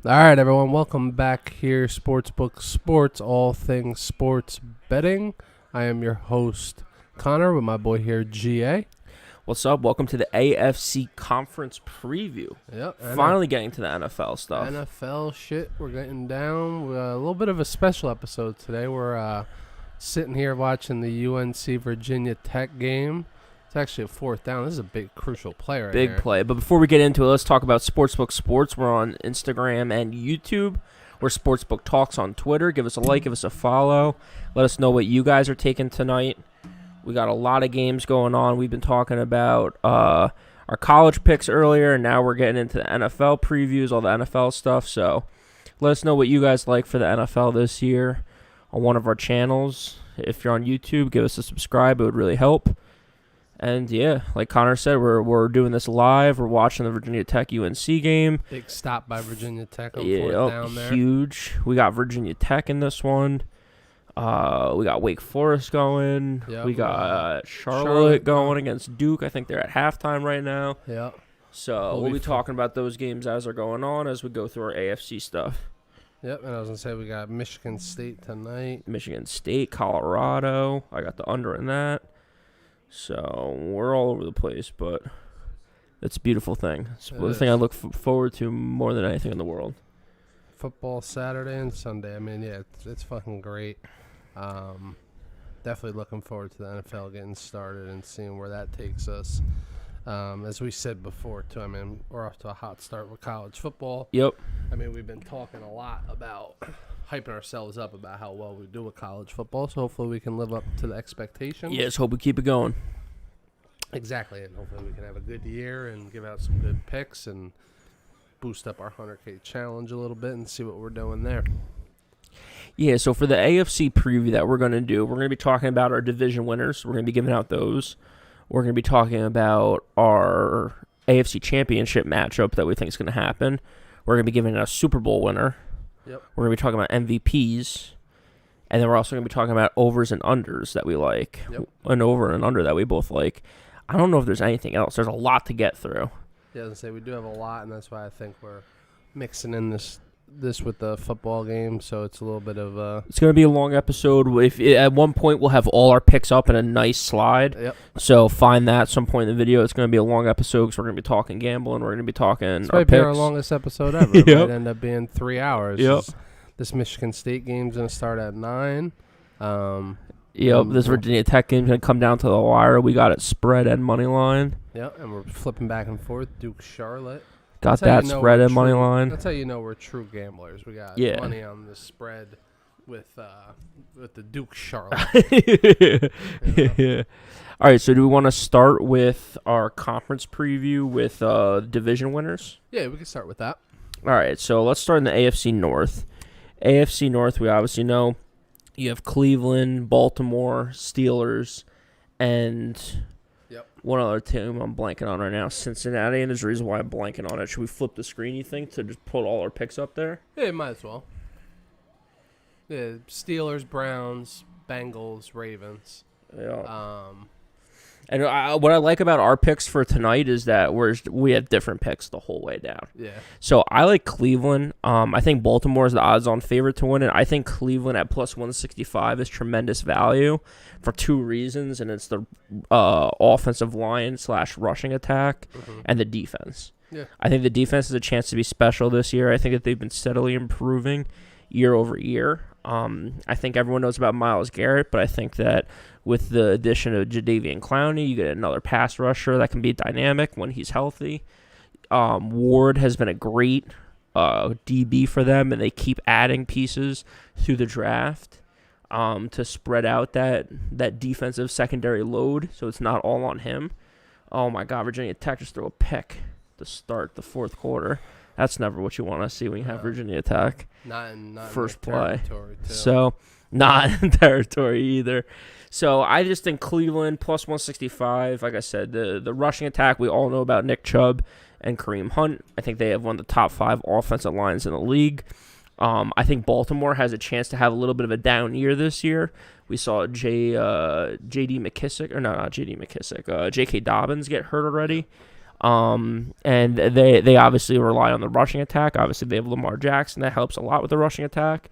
All right, everyone, welcome back here, SportsBook Sports, all things sports betting. I am your host, Connor, with my boy here, GA. What's up? Welcome to the AFC Conference Preview. Yep. Finally getting to the NFL stuff. NFL shit, we're getting down. A little bit of a special episode today. We're sitting here watching the UNC Virginia Tech game. It's actually a fourth down. This is a big, crucial play right here. Big play. But before we get into it, let's talk about SportsBook Sports. We're on Instagram and YouTube. We're SportsBook Talks on Twitter. Give us a like, give us a follow. Let us know what you guys are taking tonight. We got a lot of games going on. We've been talking about our college picks earlier, and now we're getting into the NFL previews, all the NFL stuff. So let us know what you guys like for the NFL this year on one of our channels. If you're on YouTube, give us a subscribe. It would really help. And, yeah, like Connor said, we're doing this live. We're watching the Virginia Tech UNC game. Big stop by Virginia Tech on fourth down there. Huge. We got Virginia Tech in this one. We got Wake Forest going. Yep. We got Charlotte going against Duke. I think they're at halftime right now. Yep. So we'll be talking about those games as they're going on as we go through our AFC stuff. Yep, and I was going to say we got Michigan State tonight. Michigan State, Colorado. I got the under in that. So we're all over the place, but it's a beautiful thing. It's the thing I look forward to more than anything in the world. Football Saturday and Sunday. I mean, yeah, it's fucking great. Definitely looking forward to the NFL getting started and seeing where that takes us. As we said before, too, I mean, we're off to a hot start with college football. Yep. I mean, we've been talking a lot about hyping ourselves up about how well we do with college football, so hopefully we can live up to the expectations. Yes, hope we keep it going. Exactly, and hopefully we can have a good year and give out some good picks and boost up our 100K challenge a little bit and see what we're doing there. Yeah, so for the AFC preview that we're going to do, we're going to be talking about our division winners. We're going to be giving out those. We're going to be talking about our AFC championship matchup that we think is going to happen. We're going to be giving a Super Bowl winner. Yep. We're going to be talking about MVPs. And then we're also going to be talking about overs and unders that we like. Yep. An over and an under that we both like. I don't know if there's anything else. There's a lot to get through. Yeah, as I say, we do have a lot, and that's why I think we're mixing in this with the football game, so it's a little bit of It's going to be a long episode. At one point, we'll have all our picks up in a nice slide. Yep. So find that at some point in the video. It's going to be a long episode because we're going to be talking gambling. We're going to be talking this our might be picks. our longest episode ever. It might end up being 3 hours. Yep. This Michigan State game's going to start at 9. This Virginia Tech game's going to come down to the wire. We got it spread and money line. Yep, and we're flipping back and forth. Duke, Charlotte. Got that spread and money line. That's how you know we're true gamblers. We got money on the spread with the Duke Charlotte. Yeah. All right, so do we want to start with our conference preview with division winners? Yeah, we can start with that. All right, so let's start in the AFC North. AFC North, we obviously know you have Cleveland, Baltimore, Steelers, and one other team I'm blanking on right now, Cincinnati, and there's a reason why I'm blanking on it. Should we flip the screen, you think, to just put all our picks up there? Yeah, might as well. Yeah, Steelers, Browns, Bengals, Ravens. Yeah. And what I like about our picks for tonight is that we have different picks the whole way down. Yeah. So I like Cleveland. I think Baltimore is the odds-on favorite to win it. I think Cleveland at plus 165 is tremendous value for 2 reasons, and it's the offensive line / rushing attack and the defense. Yeah. I think the defense has a chance to be special this year. I think that they've been steadily improving year over year. I think everyone knows about Myles Garrett, but I think that with the addition of Jadeveon Clowney, you get another pass rusher that can be dynamic when he's healthy. Ward has been a great DB for them, and they keep adding pieces through the draft to spread out that defensive secondary load, so it's not all on him. Oh, my God, Virginia Tech just threw a pick to start the fourth quarter. That's never what you want to see when you have Virginia Tech. Not in first play. Too. So, not in territory either. So, I just think Cleveland plus 165. Like I said, the rushing attack, we all know about Nick Chubb and Kareem Hunt. I think they have one of the top 5 offensive lines in the league. I think Baltimore has a chance to have a little bit of a down year this year. We saw J.D. McKissick, or no, not J.D. McKissick, J.K. Dobbins get hurt already. And they obviously rely on the rushing attack. Obviously, they have Lamar Jackson. That helps a lot with the rushing attack.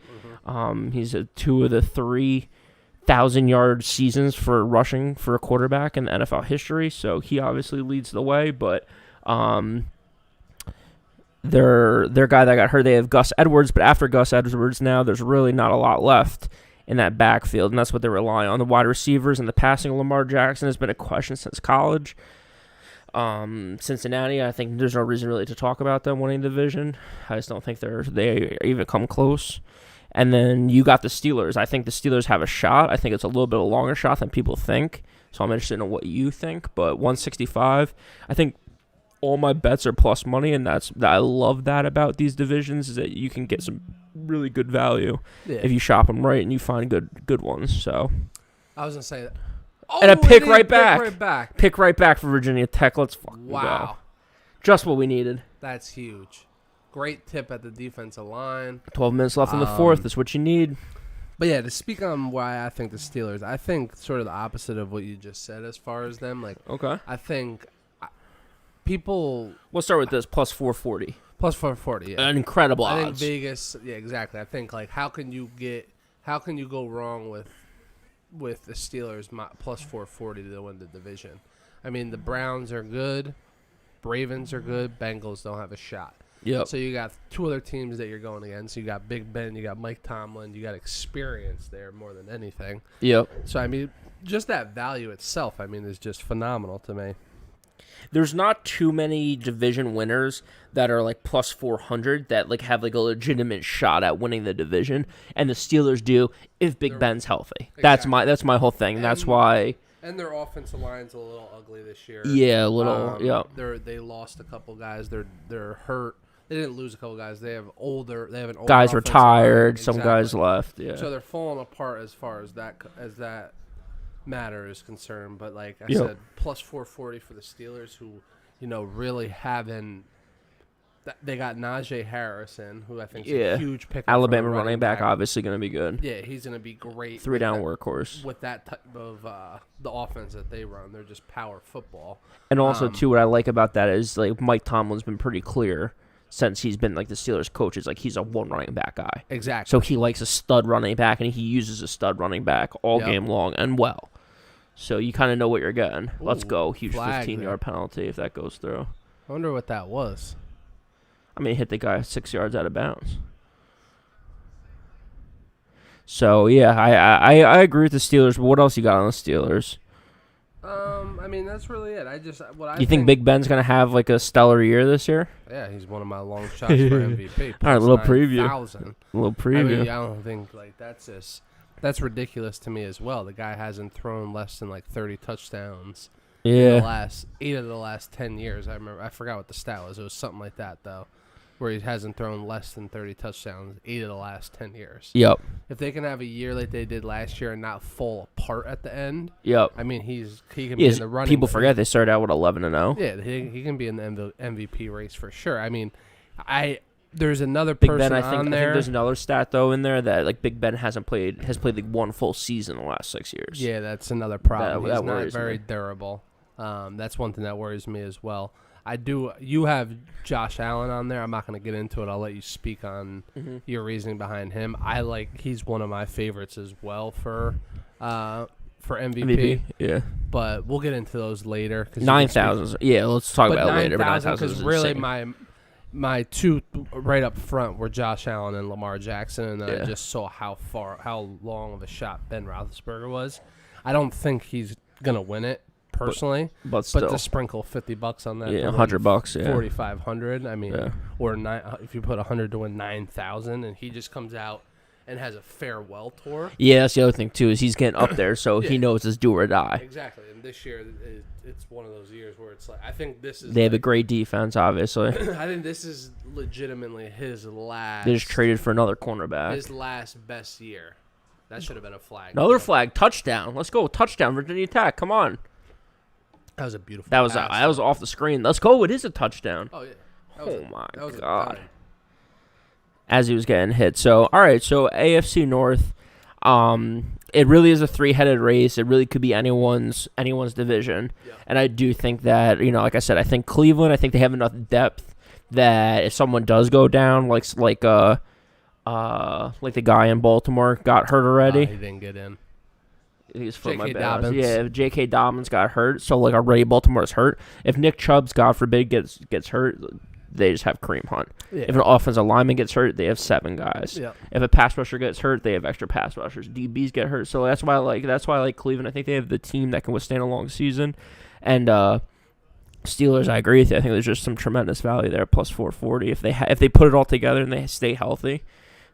He's 2 of the 3,000-yard seasons for rushing for a quarterback in the NFL history, so he obviously leads the way. But their guy that got hurt, they have Gus Edwards, but after Gus Edwards now, there's really not a lot left in that backfield, and that's what they rely on. The wide receivers and the passing of Lamar Jackson has been a question since college. Cincinnati, I think there's no reason really to talk about them winning the division. I just don't think they even come close. And then you got the Steelers. I think the Steelers have a shot. I think it's a little bit of a longer shot than people think. So I'm interested in what you think. But 165, I think all my bets are plus money, and I love that about these divisions is that you can get some really good value if you shop them right and you find good ones. So I was gonna say that. And a pick right back. Pick right back for Virginia Tech. Let's fucking go. Just what we needed. That's huge. Great tip at the defensive line. 12 minutes left in the fourth. That's what you need. But yeah, to speak on why I think the Steelers, I think sort of the opposite of what you just said as far as them. Like, okay. I think people. We'll start with this plus 440. Plus 440. Yeah. An incredible odds. I odds. think Vegas. Yeah, exactly. I think like how can you go wrong with the Steelers plus 440 to win the division? I mean, the Browns are good, Ravens are good, Bengals don't have a shot. Yep. So you got 2 other teams that you're going against. You got Big Ben, you got Mike Tomlin, you got experience there more than anything. Yep. So I mean, just that value itself, I mean, is just phenomenal to me. There's not too many division winners that are like plus 400 that like have like a legitimate shot at winning the division, and the Steelers do if Big Ben's healthy. Exactly. That's my whole thing. That's why. And their offensive line's a little ugly this year. Yeah, a little. Yeah. They lost a couple guys. They're hurt. They didn't lose a couple guys. They have an older guys retired. Some guys left. Yeah. So they're falling apart as far as that matter is concerned. But like I said, plus 440 for the Steelers, who really haven't. They got Najee Harrison, who I think is a huge pick. Alabama running back, obviously going to be good. Yeah, he's going to be great. 3-down workhorse. With that type of the offense that they run, they're just power football. And also, too, what I like about that is like Mike Tomlin's been pretty clear since he's been like the Steelers coach. Is like he's a one running back guy. Exactly. So he likes a stud running back, and he uses a stud running back all game long and well. So you kind of know what you're getting. Ooh, let's go. Huge 15-yard there. penalty if that goes through. I wonder what that was. I mean, hit the guy 6 yards out of bounds. So, yeah, I agree with the Steelers. But what else you got on the Steelers? I mean, that's really it. You think Big Ben's going to have, like, a stellar year this year? Yeah, he's one of my long shots for MVP. All right, a little preview. A little preview. I mean, I don't think, like, that's ridiculous to me as well. The guy hasn't thrown less than, like, 30 touchdowns. Yeah. In the last 8 of the last 10 years. I forgot what the stat was. It was something like that, though, where he hasn't thrown less than 30 touchdowns 8 of the last 10 years. Yep. If they can have a year like they did last year and not fall apart at the end, yep. I mean, he can be in the running. People forget they started out with 11-0. Yeah, he can be in the MVP race for sure. I mean, there's another Big person Ben, I on think there. there's another stat though in there that like Big Ben has played like one full season in the last 6 years. Yeah, that's another problem. He's that not very me. Durable. That's one thing that worries me as well. You have Josh Allen on there. I'm not going to get into it. I'll let you speak on your reasoning behind him. He's one of my favorites as well for MVP. Yeah. But we'll get into those later. 9,000. Yeah, let's talk about it later. But 9,000 is really insane. my two right up front were Josh Allen and Lamar Jackson, and I just saw how long of a shot Ben Roethlisberger was. I don't think he's going to win it. Personally, but to sprinkle $50 on that, $100, 4,500. I mean, or if you put 100 to win 9,000, and he just comes out and has a farewell tour. Yeah, that's the other thing too is he's getting up there, so he knows it's do or die. Exactly, and this year it's one of those years where it's like I think this is. They have a great defense, obviously. I think this is legitimately his last. They just traded for another cornerback. His last best year. That should have been a flag. Another flag, touchdown. Let's go, touchdown, Virginia Tech. Come on. That was a beautiful. That was off the screen. Let's go. It is a touchdown. Oh yeah. My God. As he was getting hit. So all right. So AFC North. It really is a three-headed race. It really could be anyone's division. Yeah. And I do think that, like I said, I think Cleveland, I think they have enough depth that if someone does go down, like the guy in Baltimore got hurt already. He didn't get in. He's for my Dobbins. Yeah, if J.K. Dobbins got hurt, so like already Baltimore's hurt. If Nick Chubb's, God forbid, gets hurt, they just have Kareem Hunt. Yeah. If an offensive lineman gets hurt, they have 7 guys. Yeah. If a pass rusher gets hurt, they have extra pass rushers. DBs get hurt, so that's why I like Cleveland. I think they have the team that can withstand a long season. And Steelers, I agree with you. I think there's just some tremendous value there, plus 440. If they put it all together and they stay healthy,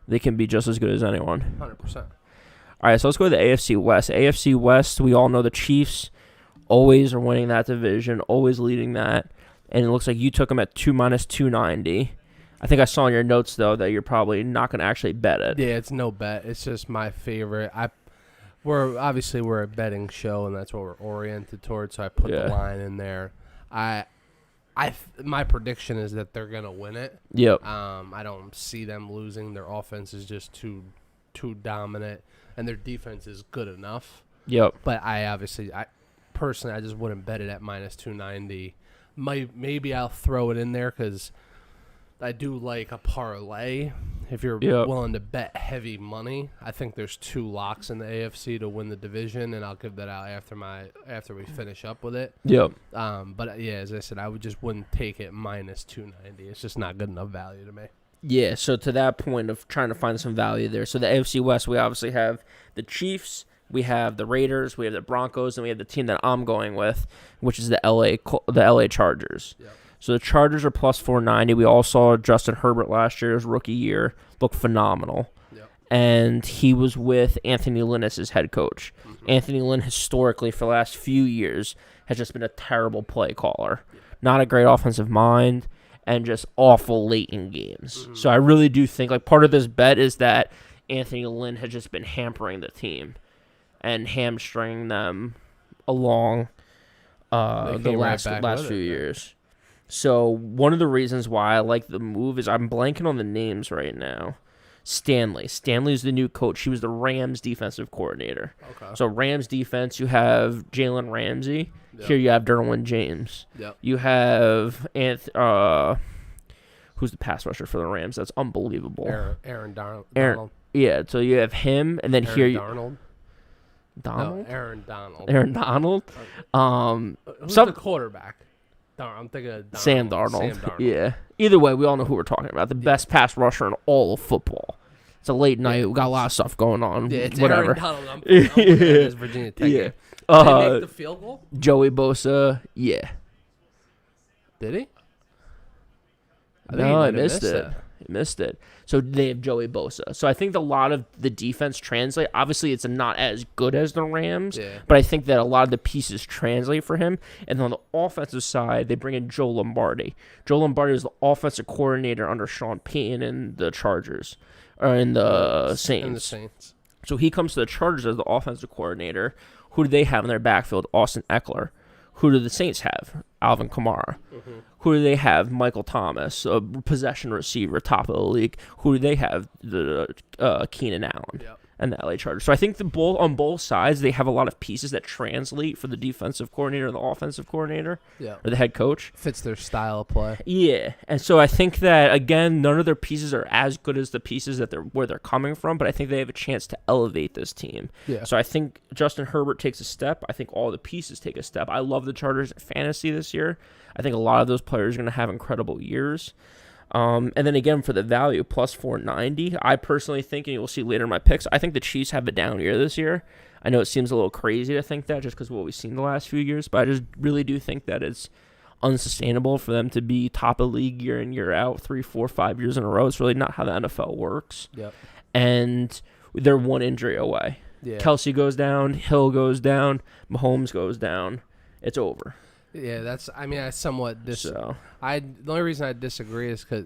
they can be just as good as anyone. 100%. All right, so let's go to the AFC West. AFC West, we all know the Chiefs always are winning that division, always leading that. And it looks like you took them at 2 minus 290. I think I saw in your notes, though, that you're probably not going to actually bet it. Yeah, it's no bet. It's just my favorite. We're a betting show, and that's what we're oriented towards, so I put the line in there. My prediction is that they're going to win it. Yep. I don't see them losing. Their offense is just too dominant, and their defense is good enough. Yep. But I personally, I just wouldn't bet it at minus 290. Maybe I'll throw it in there because I do like a parlay. If you're willing to bet heavy money, I think there's 2 locks in the AFC to win the division, and I'll give that out after we finish up with it. Yep. But yeah, as I said, I wouldn't take it minus 290. It's just not good enough value to me. Yeah, so to that point of trying to find some value there. So the AFC West, we obviously have the Chiefs, we have the Raiders, we have the Broncos, and we have the team that I'm going with, which is the LA Chargers. Yep. So the Chargers are plus 490. We all saw Justin Herbert last year, his rookie year, look phenomenal. Yep. And he was with Anthony Lynn as his head coach. Mm-hmm. Anthony Lynn, historically, for the last few years, has just been a terrible play caller. Yep. Not a great offensive mind, and just awful late in games. Mm-hmm. So I really do think, part of this bet is that Anthony Lynn has just been hampering the team and hamstringing them along the last few years. So one of the reasons why I like the move is I'm blanking on the names right now. Stanley is the new coach. He was the Rams defensive coordinator. Okay. So Rams defense, you have Jalen Ramsey. Yep. Here you have Derwin James. Yep. You have who's the pass rusher for the Rams? That's unbelievable. Aaron Donald. Yeah, so you have him, and then Donald? No, Aaron Donald. Aaron Donald. Who's the quarterback? I'm thinking of Sam Darnold. Yeah. Either way, we all know who we're talking about. The best pass rusher in all of football. It's a late night. We got a lot of stuff going on. Yeah, it's whatever. Aaron Donald. I'm looking at this Virginia Tech game. Did he make the field goal? Joey Bosa, yeah. Did he? No, I missed it. He missed it. So they have Joey Bosa. So I think a lot of the defense translate. Obviously, it's not as good as the Rams, but I think that a lot of the pieces translate for him. And on the offensive side, they bring in Joe Lombardi. Joe Lombardi was the offensive coordinator under Sean Payton in the Chargers, or in the Saints. In the Saints. So he comes to the Chargers as the offensive coordinator. Who do they have in their backfield? Austin Eckler. Who do the Saints have? Alvin Kamara. Mm-hmm. Who do they have? Michael Thomas, a possession receiver, top of the league. Who do they have? The Keenan Allen and the LA Chargers. So I think on both sides, they have a lot of pieces that translate for the defensive coordinator and the offensive coordinator or the head coach. Fits their style of play. Yeah, and so I think that, again, none of their pieces are as good as the pieces that where they're coming from, but I think they have a chance to elevate this team. Yeah. So I think Justin Herbert takes a step. I think all the pieces take a step. I love the Chargers fantasy this year. I think a lot of those players are going to have incredible years. And then again, for the value, plus 490, I personally think, and you'll see later in my picks, I think the Chiefs have a down year this year. I know it seems a little crazy to think that just because of what we've seen the last few years, but I just really do think that it's unsustainable for them to be top of league year in, year out, 3, 4, 5 years in a row. It's really not how the NFL works. Yep. And they're one injury away. Yeah. Kelsey goes down, Hill goes down, Mahomes goes down. It's over. Yeah, I somewhat the only reason I disagree is because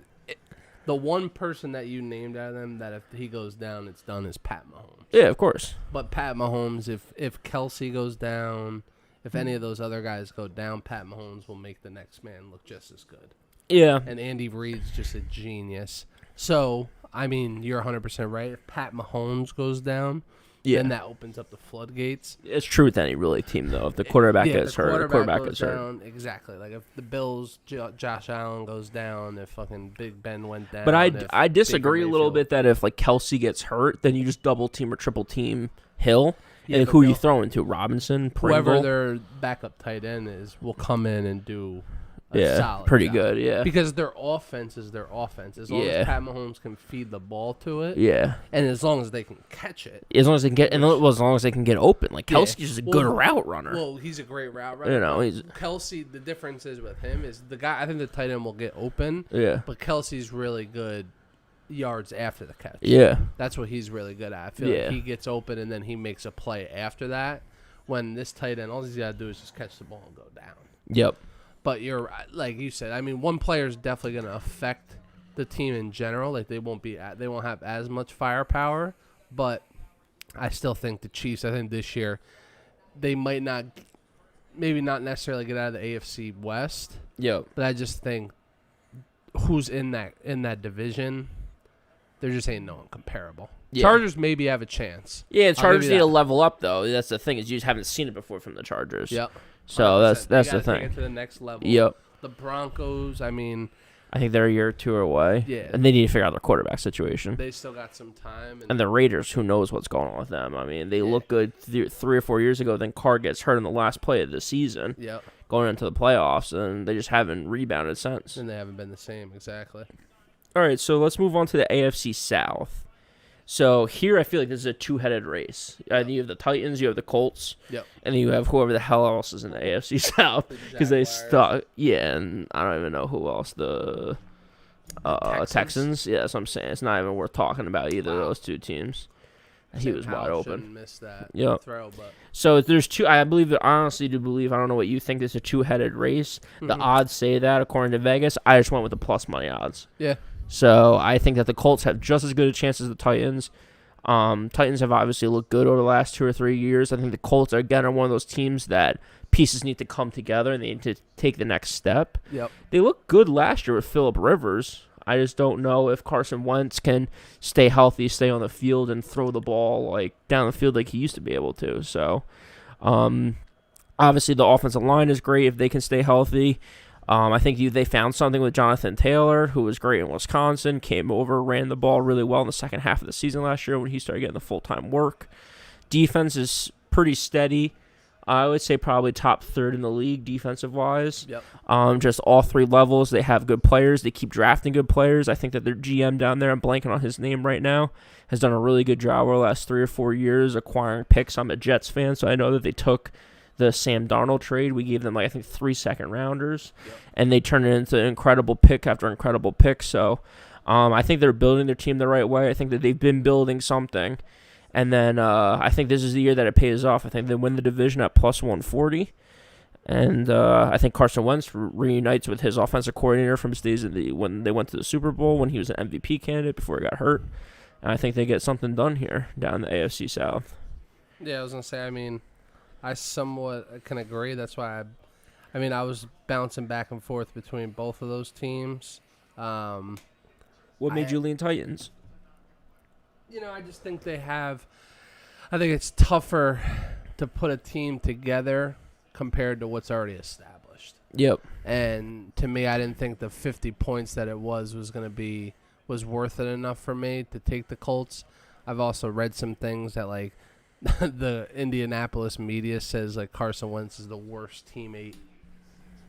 the one person that you named out of them that if he goes down, it's done is Pat Mahomes. Yeah, of course. But Pat Mahomes, if Kelsey goes down, if any of those other guys go down, Pat Mahomes will make the next man look just as good. Yeah. And Andy Reid's just a genius. So, you're 100% right. If Pat Mahomes goes down, Yeah. then that opens up the floodgates. It's true with any really team, though. If the quarterback gets hurt, the quarterback goes gets hurt. down. Exactly. Like if the Bills, Josh Allen goes down, if fucking Big Ben went down. But I disagree a little bit that if like Kelsey gets hurt, then you just double team or triple team Hill. Yeah, and who are you throwing to? Robinson, Pringle? Whoever their backup tight end is will come in and do a solid pretty job. good, yeah. Because their offense is their offense. As long as Pat Mahomes can feed the ball to it, and as long as they can catch it, as long as they can get, as long as they can get open. Like Kelsey's just a good route runner. Well, he's a great route runner. He's Kelsey. The difference is with him is the guy. I think the tight end will get open. Yeah, but Kelsey's really good yards after the catch. Yeah, that's what he's really good at. I feel like he gets open and then he makes a play after that. When this tight end, all he's got to do is just catch the ball and go down. Yep. But you're like you said. I mean, one player is definitely going to affect the team in general. Like they won't have as much firepower. But I still think the Chiefs. I think this year they might not, maybe not necessarily get out of the AFC West. Yep. But I just think who's in that division, there just ain't no one comparable. Yeah. Chargers maybe have a chance. Yeah, Chargers need to level up though. That's the thing is you just haven't seen it before from the Chargers. Yep. So that's the thing. Take it to the next level. Yep. The Broncos, I mean, I think they're a year or two away. Yeah. And they need to figure out their quarterback situation. They still got some time. And the Raiders, who knows what's going on with them? I mean, they look good 3 or 4 years ago. Then Carr gets hurt in the last play of the season. Yep. Going into the playoffs, and they just haven't rebounded since. And they haven't been the same, exactly. All right, so let's move on to the AFC South. So here I feel like this is a two-headed race. You have the Titans, you have the Colts, and then you have whoever the hell else is in the AFC South. Because they stuck, and I don't even know who else. The Texans. Yeah, that's what I'm saying. It's not even worth talking about either of those two teams. He was wide open. Missed that throw, but. So there's two. I honestly do believe. I don't know what you think. There's a two-headed race. Mm-hmm. The odds say that according to Vegas. I just went with the plus money odds. Yeah. So I think that the Colts have just as good a chance as the Titans. Titans have obviously looked good over the last 2 or 3 years. I think the Colts again are one of those teams that pieces need to come together and they need to take the next step. Yep. They looked good last year with Phillip Rivers. I just don't know if Carson Wentz can stay healthy, stay on the field, and throw the ball like down the field like he used to be able to. So, obviously the offensive line is great if they can stay healthy. I think they found something with Jonathan Taylor, who was great in Wisconsin, came over, ran the ball really well in the second half of the season last year when he started getting the full-time work. Defense is pretty steady. I would say probably top third in the league defensive-wise. Yep. Just all 3 levels. They have good players. They keep drafting good players. I think that their GM down there, I'm blanking on his name right now, has done a really good job over the last 3 or 4 years acquiring picks. I'm a Jets fan, so I know that they took the Sam Darnold trade. We gave them, 3 second-rounders, and they turned it into incredible pick after incredible pick. So I think they're building their team the right way. I think that they've been building something. And then I think this is the year that it pays off. I think they win the division at plus 140. And I think Carson Wentz reunites with his offensive coordinator from his days when they went to the Super Bowl, when he was an MVP candidate before he got hurt. And I think they get something done here down the AFC South. Yeah, I was going to say, I somewhat can agree. That's why I was bouncing back and forth between both of those teams. What made you lean Titans? I just think I think it's tougher to put a team together compared to what's already established. Yep. And to me, I didn't think the 50 points that it was worth it enough for me to take the Colts. I've also read some things that the Indianapolis media says Carson Wentz is the worst teammate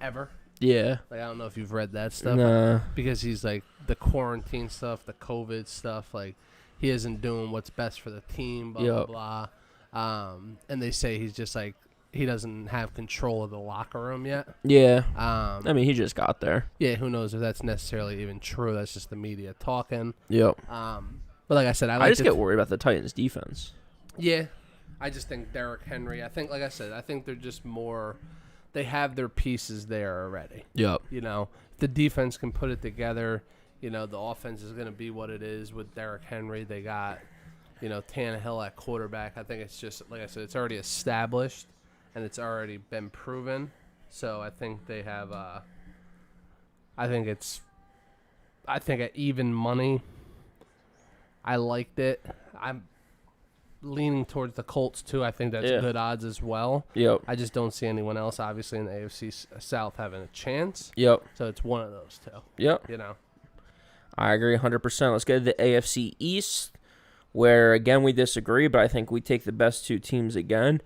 ever. Yeah. I don't know if you've read that stuff. Nah. Because he's the quarantine stuff, the COVID stuff, he isn't doing what's best for the team, blah, blah, blah. And they say he's just he doesn't have control of the locker room yet. Yeah. He just got there. Yeah, who knows if that's necessarily even true. That's just the media talking. Yep. But like I said, I just get worried about the Titans' defense. Yeah. I just think Derrick Henry, I think they're just more, they have their pieces there already. Yep. If the defense can put it together, the offense is going to be what it is with Derrick Henry. They got, Tannehill at quarterback. I think it's just, like I said, it's already established and it's already been proven. So I think they have, I think at even money, I liked it. leaning towards the Colts too. I think that's good odds as well. Yep. I just don't see anyone else, obviously, in the AFC South having a chance. Yep. So it's one of those two. Yep. I agree 100%. Let's go to the AFC East, where, again, we disagree, but I think we take the best two teams again.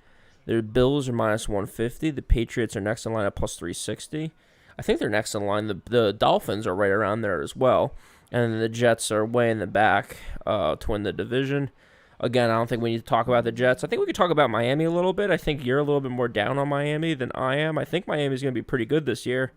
The Bills are minus 150. The Patriots are next in line at plus 360. I think they're next in line. The Dolphins are right around there as well. And then the Jets are way in the back to win the division. Again, I don't think we need to talk about the Jets. I think we could talk about Miami a little bit. I think you're a little bit more down on Miami than I am. I think Miami's going to be pretty good this year.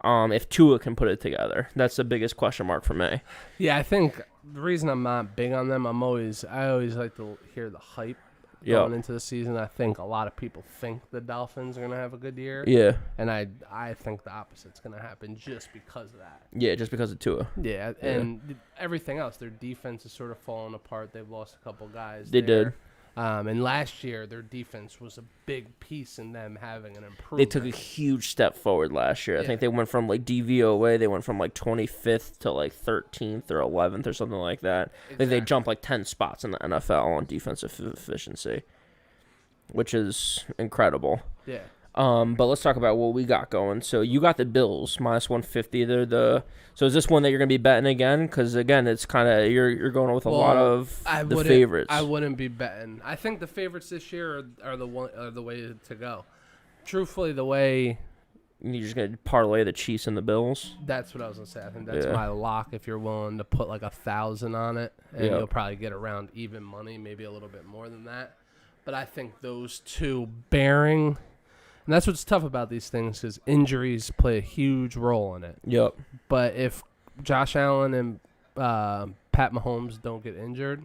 If Tua can put it together. That's the biggest question mark for me. Yeah, I think the reason I'm not big on them, I always like to hear the hype going into the season. I think a lot of people think the Dolphins are going to have a good year. Yeah. And I think the opposite's going to happen just because of that. Yeah, just because of Tua. Yeah, and everything else, their defense is sort of falling apart. They've lost a couple guys. They did. And last year, their defense was a big piece in them having an improvement. They took a huge step forward last year. I think they went from, like, DVOA, they went from, like, 25th to, like, 13th or 11th or something like that. Exactly. Like, they jumped, like, 10 spots in the NFL on defensive efficiency, which is incredible. Yeah. But let's talk about what we got going. So you got the Bills minus 150. So is this one that you're going to be betting again? Because again, it's kind of you're going with a lot of the favorites. I wouldn't be betting. I think the favorites this year are the way to go. Truthfully, the way you're just going to parlay the Chiefs and the Bills. That's what I was going to say. I think that's my lock. If you're willing to put like 1,000 on it, and you'll probably get around even money, maybe a little bit more than that. But I think those two bearing. And that's what's tough about these things because injuries play a huge role in it. Yep. But if Josh Allen and Pat Mahomes don't get injured,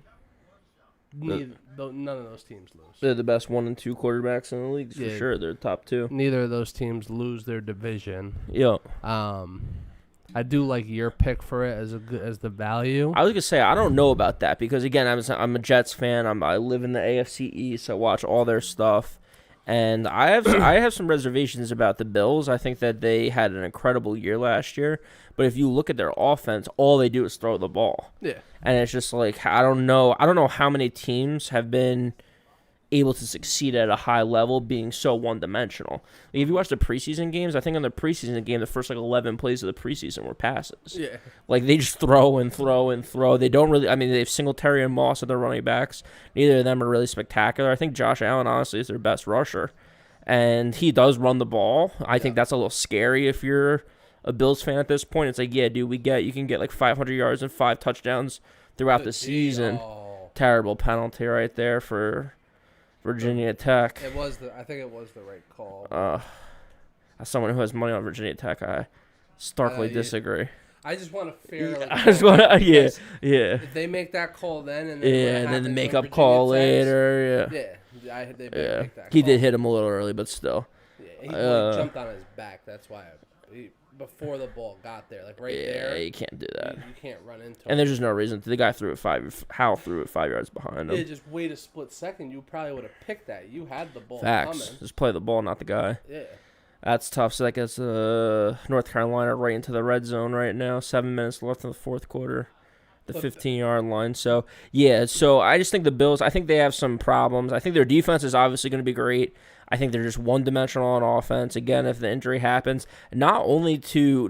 none of those teams lose. They're the best 1 and 2 quarterbacks in the league for sure. They're top 2. Neither of those teams lose their division. Yep. I do like your pick for it as the value. I was gonna say I don't know about that because again I'm a Jets fan. I live in the AFC East. I watch all their stuff. And I have some reservations about the Bills. I think that they had an incredible year last year. But if you look at their offense, all they do is throw the ball. Yeah. And it's just like I don't know how many teams have been able to succeed at a high level being so one-dimensional. Like if you watch the preseason games, I think on the preseason game, the first 11 plays of the preseason were passes. Yeah. Like they just throw and throw and throw. They don't really. I mean, they have Singletary and Moss at their running backs. Neither of them are really spectacular. I think Josh Allen honestly is their best rusher, and he does run the ball. I think that's a little scary if you're a Bills fan at this point. It's like, yeah, dude, you can get like 500 yards and 5 touchdowns throughout the season. Terrible penalty right there for Virginia Tech. I think it was the right call. As someone who has money on Virginia Tech, I starkly disagree. I just want a fair. I just want to, yeah. If they make that call then, and then the makeup call later, they make that call. He did hit him a little early, but still. Yeah, he jumped on his back. That's why. Before the ball got there, like there. Yeah, you can't do that. You can't run into him. And there's just no reason. The guy threw it Hal threw it 5 yards behind him. Yeah, just wait a split second. You probably would have picked that. You had the ball Facts. coming. Just play the ball, not the guy. Yeah. That's tough. So that gets North Carolina right into the red zone right now. 7 minutes left in the fourth quarter. The 15-yard line. So, so I just think the Bills, I think they have some problems. I think their defense is obviously going to be great. I think they're just one-dimensional on offense. Again, if the injury happens, not only to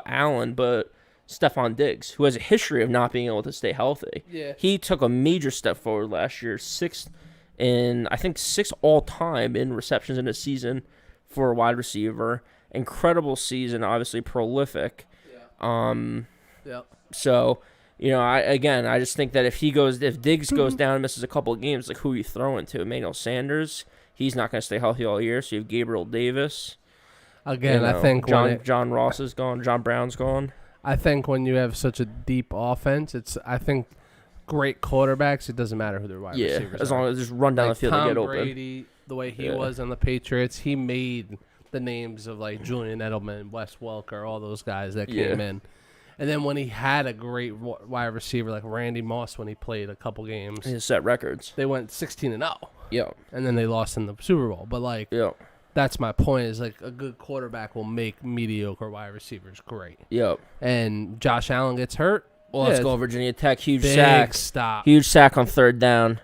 Allen, but Stephon Diggs, who has a history of not being able to stay healthy. Yeah. He took a major step forward last year, sixth all-time in receptions in a season for a wide receiver. Incredible season, obviously prolific. Yeah. So, I just think that if Diggs goes down and misses a couple of games, like who are you throwing to? Emmanuel Sanders, he's not going to stay healthy all year. So you have Gabriel Davis. Again, I think John Ross is gone. John Brown's gone. I think when you have such a deep offense, I think great quarterbacks, it doesn't matter who their wide receivers are. As long as just run down the field and get open. Tom Brady, the way he was on the Patriots, he made the names of like Julian Edelman, Wes Welker, all those guys that came in. And then when he had a great wide receiver like Randy Moss when he played a couple games. He set records. They went 16-0. Yeah. And then they lost in the Super Bowl. But that's my point is like a good quarterback will make mediocre wide receivers great. Yep. And Josh Allen gets hurt, Well, let's go Virginia Tech. Huge big sack. Stop. Huge sack on third down.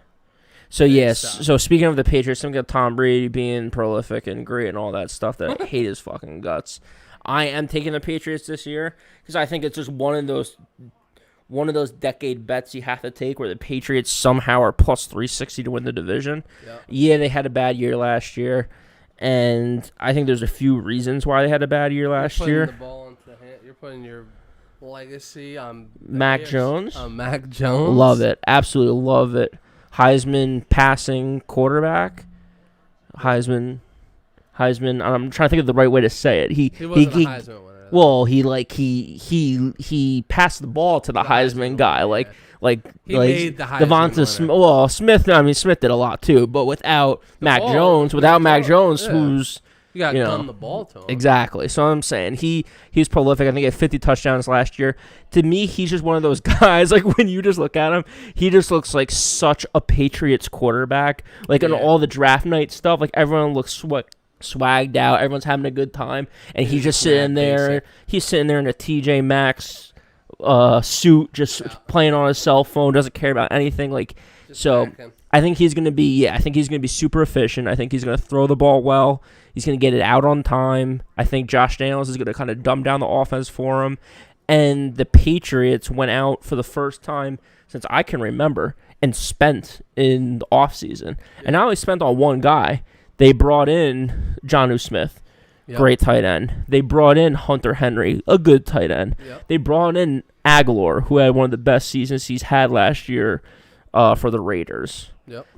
So, Big yes. stop. So, speaking of the Patriots, I'm going to Tom Brady being prolific and great and all that stuff that I hate his fucking guts. I am taking the Patriots this year because I think it's just one of those decade bets you have to take where the Patriots somehow are plus 360 to win the division. Yep. Yeah, they had a bad year last year, and I think there's a few reasons why they had a bad year last year. The ball into the hand. You're putting your legacy on Mac Jones. Mac Jones. Love it. Absolutely love it. Heisman passing quarterback. Heisman. I'm trying to think of the right way to say it. He wasn't a Heisman winner. Well, he passed the ball to the Heisman guy. He made the Heisman Devonta Smith. Well, Smith. I mean, Smith did a lot too, but without Mac Jones, who's you got gun the ball to him. Exactly. So I'm saying he's prolific. I think he had 50 touchdowns last year. To me, he's just one of those guys. Like when you just look at him, he just looks like such a Patriots quarterback. Like in all the draft night stuff, like everyone looks swagged out. Everyone's having a good time, and he's just sitting there. Basic. He's sitting there in a TJ Maxx suit, just playing on his cell phone. Doesn't care about anything. I think he's gonna be. I think he's gonna be super efficient. I think he's gonna throw the ball well. He's gonna get it out on time. I think Josh Daniels is gonna kind of dumb down the offense for him. And the Patriots went out for the first time since I can remember and spent in the offseason. And not only spent on one guy. They brought in Jonnu Smith, great tight end. They brought in Hunter Henry, a good tight end. They brought in Aguilar, who had one of the best seasons he's had last year for the Raiders.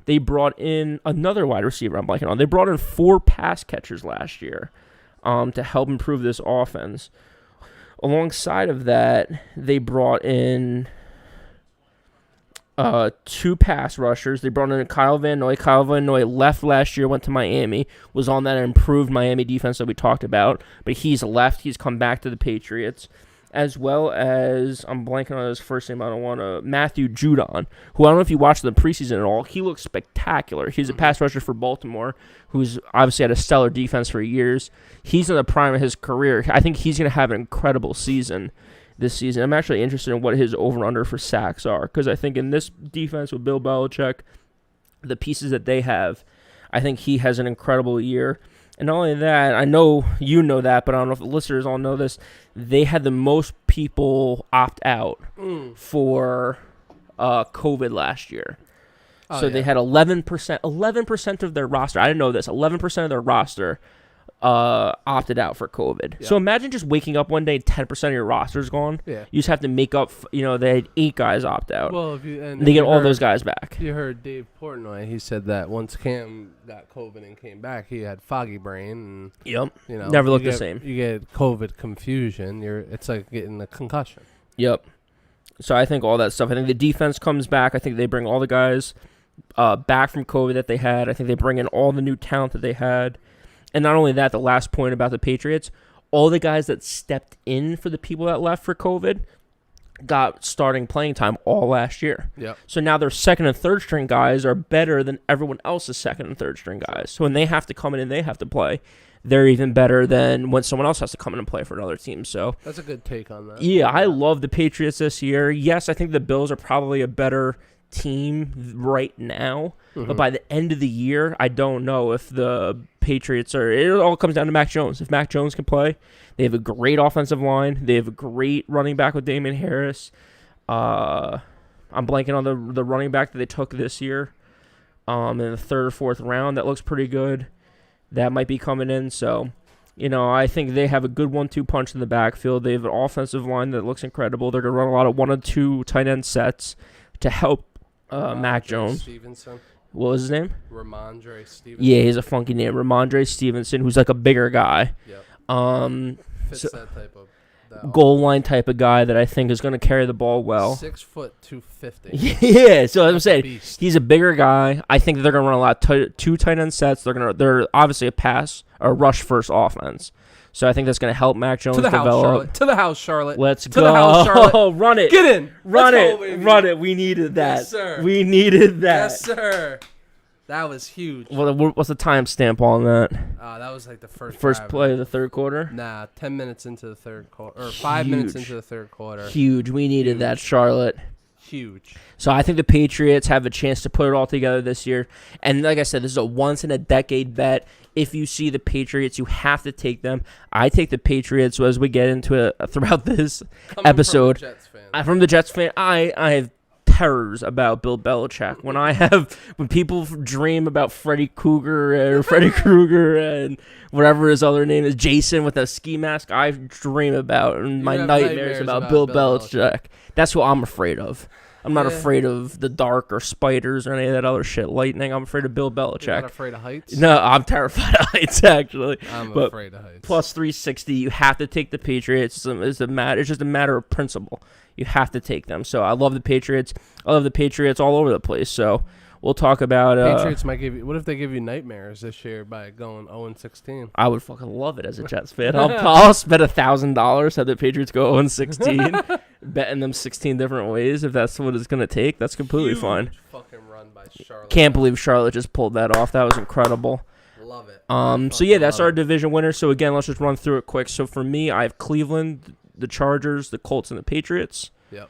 They brought in another wide receiver I'm blanking on. They brought in 4 pass catchers last year to help improve this offense. Alongside of that, they brought in 2 pass rushers. They brought in Kyle Van Noy. Kyle Van Noy left last year, went to Miami, was on that improved Miami defense that we talked about, but he's left. He's come back to the Patriots, as well as, I'm blanking on his first name, I don't want to, Matthew Judon, who I don't know if you watched the preseason at all. He looks spectacular. He's a pass rusher for Baltimore, who's obviously had a stellar defense for years. He's in the prime of his career. I think he's going to have an incredible season this season. I'm actually interested in what his over-under for sacks are, because I think in this defense with Bill Belichick, the pieces that they have, I think he has an incredible year. And not only that, I know you know that, but I don't know if the listeners all know this, they had the most people opt out for COVID last year. They had 11% of their roster. I didn't know this. 11% of their roster opted out for COVID. So imagine just waking up one day, 10% of your roster's gone. You just have to make up. They had 8 guys opt out. Well, they get all those guys back. You heard Dave Portnoy. He said that once Cam got COVID and came back, he had foggy brain. And, never looked the same. You get COVID confusion. It's like getting a concussion. So I think all that stuff. I think the defense comes back. I think they bring all the guys back from COVID that they had. I think they bring in all the new talent that they had. And not only that, the last point about the Patriots, all the guys that stepped in for the people that left for COVID got starting playing time all last year. So now their second and third string guys are better than everyone else's second and third string guys. So when they have to come in and they have to play, they're even better than when someone else has to come in and play for another team. So that's a good take on that. Yeah, I love the Patriots this year. Yes, I think the Bills are probably a better team right now, but by the end of the year, I don't know if the Patriots are. It all comes down to Mac Jones. If Mac Jones can play, they have a great offensive line. They have a great running back with Damian Harris. I'm blanking on the running back that they took this year in the 3rd or 4th round. That looks pretty good. That might be coming in. So, I think they have a good 1-2 punch in the backfield. They have an offensive line that looks incredible. They're going to run a lot of 1 or 2 tight end sets to help Mac Jones. Stevenson. What was his name? Ramondre Stevenson. Yeah, he's a funky name. Ramondre Stevenson, who's like a bigger guy. Fits that type of goal line type of guy that I think is going to carry the ball well. 6 foot 250. Yeah, so as I'm saying, he's a bigger guy. I think that they're going to run a lot of 2 tight end sets. They're obviously a rush first offense. So I think that's going to help Mac Jones develop. To the house, Charlotte. Let's go. To the house, Charlotte. Run it. Get in. Run it. We needed that. Yes, sir. We needed that. Yes, sir. That was huge. What's the timestamp on that? That was like the first drive. Play of the third quarter? Nah, 10 minutes into the third quarter. Or 5 minutes into the third quarter. Huge. We needed that, Charlotte. Huge. So I think the Patriots have a chance to put it all together this year. And like I said, this is a once-in-a-decade bet. If you see the Patriots, you have to take them. I take the Patriots as we get into it throughout this episode. From the Jets fan, I have terrors about Bill Belichick. When people dream about Freddy Krueger and whatever his other name is, Jason with a ski mask, I dream about, and my nightmares about Bill Belichick. That's what I'm afraid of. I'm not afraid of the dark or spiders or any of that other shit. Lightning. I'm afraid of Bill Belichick. You're not afraid of heights? No, I'm terrified of heights, actually. I'm afraid of heights. Plus 360, you have to take the Patriots. It's just a matter of principle. You have to take them. So I love the Patriots. I love the Patriots all over the place. So we'll talk about... Patriots might give you... What if they give you nightmares this year by going 0-16? I would fucking love it as a Jets fan. I'll spend $1,000 have the Patriots go 0-16, betting them 16 different ways. If that's what it's going to take, that's completely fine. Fucking run by Charlotte. Can't believe Charlotte just pulled that off. That was incredible. Love it. So yeah, that's our division winner. So again, let's just run through it quick. So for me, I have Cleveland, the Chargers, the Colts, and the Patriots. Yep.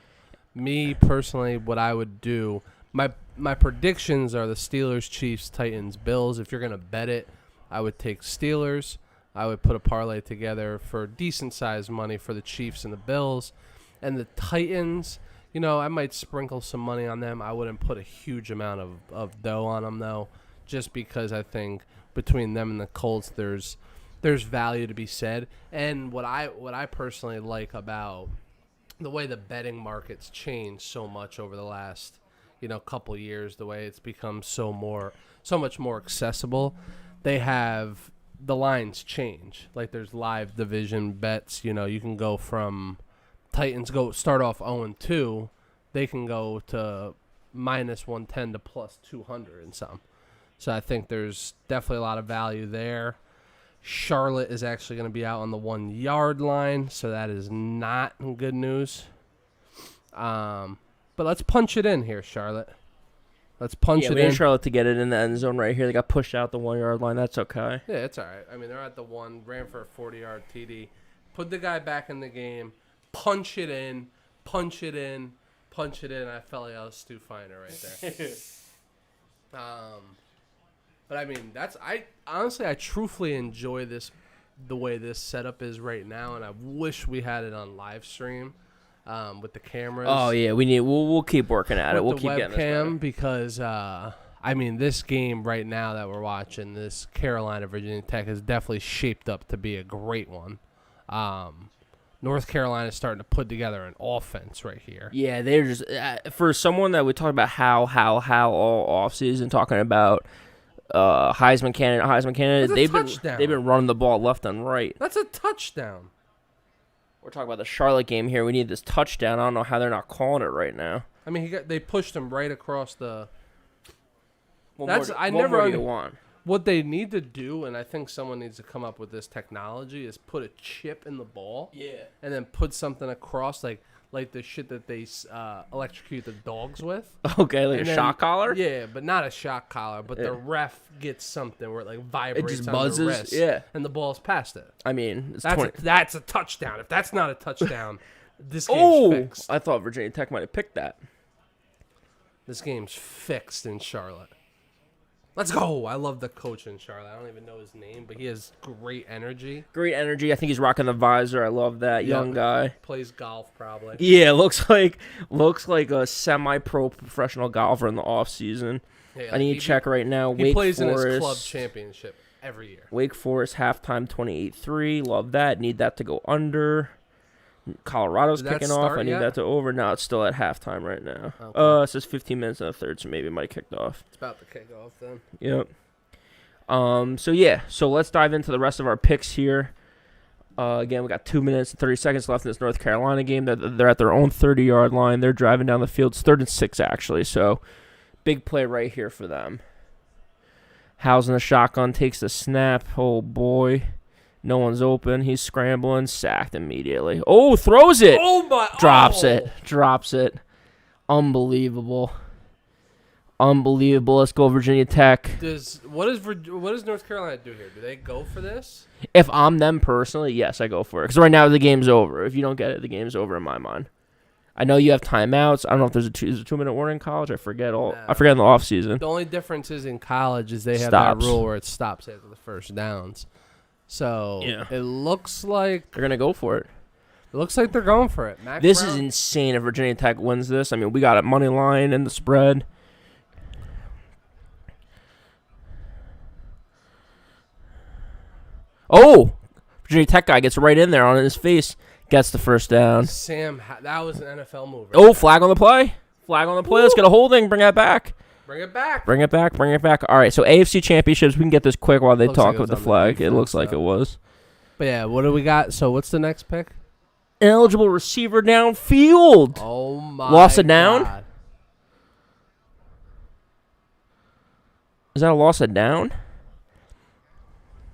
Me personally, what I would do, my predictions are the Steelers, Chiefs, Titans, Bills. If you're gonna bet it, I would take Steelers. I would put a parlay together for decent sized money for the Chiefs and the Bills, and the Titans. You know, I might sprinkle some money on them. I wouldn't put a huge amount of dough on them though, just because I think between them and the Colts, there's value to be said. And what I personally like about the way the betting market's changed so much over the last, couple years, the way it's become so much more accessible, they have the lines change. Like there's live division bets. You can go from Titans start off 0-2, they can go to -110 to +200 and some. So I think there's definitely a lot of value there. Charlotte is actually going to be out on the 1 yard line, so that is not good news. But let's punch it in here, Charlotte. Let's punch it in. We need Charlotte to get it in the end zone right here. They got pushed out the 1 yard line. That's okay. Yeah, it's all right. I mean, they're at the 1, ran for a 40-yard TD. Put the guy back in the game. Punch it in. Punch it in. Punch it in. I felt like I was Stu Feiner right there. But I mean, I truthfully enjoy the way this setup is right now, and I wish we had it on live stream with the cameras. Oh yeah, we'll keep working at it. We'll keep getting this better. Because I mean, this game right now that we're watching, this Carolina Virginia Tech, is definitely shaped up to be a great one. North Carolina is starting to put together an offense right here. Yeah, they're just for someone that we talked about how all offseason talking about. Heisman candidate. They've been running the ball left and right. That's a touchdown. We're talking about the Charlotte game here. We need this touchdown. I don't know how they're not calling it right now. I mean, they pushed him right across the. What more do you want? What they need to do, and I think someone needs to come up with this technology, is put a chip in the ball. Yeah. And then put something across, like the shit that they electrocute the dogs with. Okay, like a shock collar? Yeah, but not a shock collar, but the ref gets something where it like vibrates it just on buzzes, the wrist. yeah. And the ball's past it. I mean, that's a touchdown. If that's not a touchdown, this game's fixed. I thought Virginia Tech might have picked that. This game's fixed in Charlotte. Let's go. I love the coach in Charlotte. I don't even know his name, but he has great energy. Great energy. I think he's rocking the visor. I love that young guy. Plays golf probably. Yeah, looks like a semi-pro professional golfer in the off season. Yeah, I need to check right now. He plays in his club championship every year. Wake Forest halftime 28-3. Love that. Need that to go under. Colorado's kicking off. I need that to over. No, it's still at halftime right now. Okay. It says 15 minutes in the third, so maybe it might have kicked off. It's about to kick off then. Yep. So let's dive into the rest of our picks here. Again, we got 2 minutes and 30 seconds left in this North Carolina game. They're at their own 30-yard line. They're driving down the field. It's 3rd and 6, actually. So big play right here for them. Howes in the shotgun, takes the snap. Oh, boy. No one's open. He's scrambling. Sacked immediately. Oh, throws it. Oh, my. Drops it. Unbelievable. Unbelievable. Let's go Virginia Tech. What does North Carolina do here? Do they go for this? If I'm them personally, yes, I go for it. Because right now the game's over. If you don't get it, the game's over in my mind. I know you have timeouts. I don't know if there's a 2-minute warning in college. I forget I forget in the off season. The only difference is in college is they have Stops. that rule where it stops after the first downs. So It looks like They're gonna go for it. It looks like they're going for it. This is insane if Virginia Tech wins this. I mean, we got a money line and the spread. Oh! Virginia Tech guy gets right in there on his face. Gets the first down. That was an NFL move. Oh, flag on the play. Flag on the play. Woo. Let's get a holding. Bring that back. Bring it back. Bring it back. Bring it back. All right, so AFC Championships. We can get this quick while they talk with the flag. It looks like it was. But yeah, what do we got? So what's the next pick? Eligible receiver downfield. Oh, my Loss of down? God. Is that a loss of down?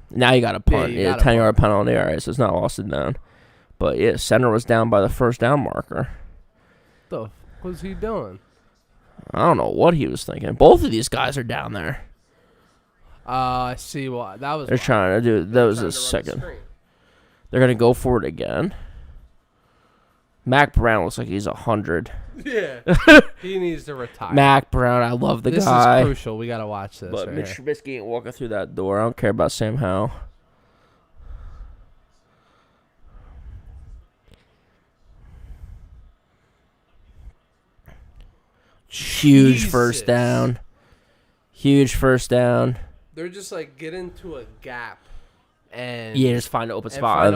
Now you got to punt. Yeah, 10-yard penalty. All right, so it's not a loss of down. But, yeah, center was down by the first down marker. What was he doing? I don't know what he was thinking. Both of these guys are down there. I see what. That was. They're trying to do. That was a second. They're going to go for it again. Mac Brown looks like he's 100. Yeah. He needs to retire. Mac Brown, I love the guy. This is crucial. We got to watch this. But Mitch Trubisky ain't walking through that door. I don't care about Sam Howell. Huge first down. Huge first down. They're just like get into a gap and just find an open spot. And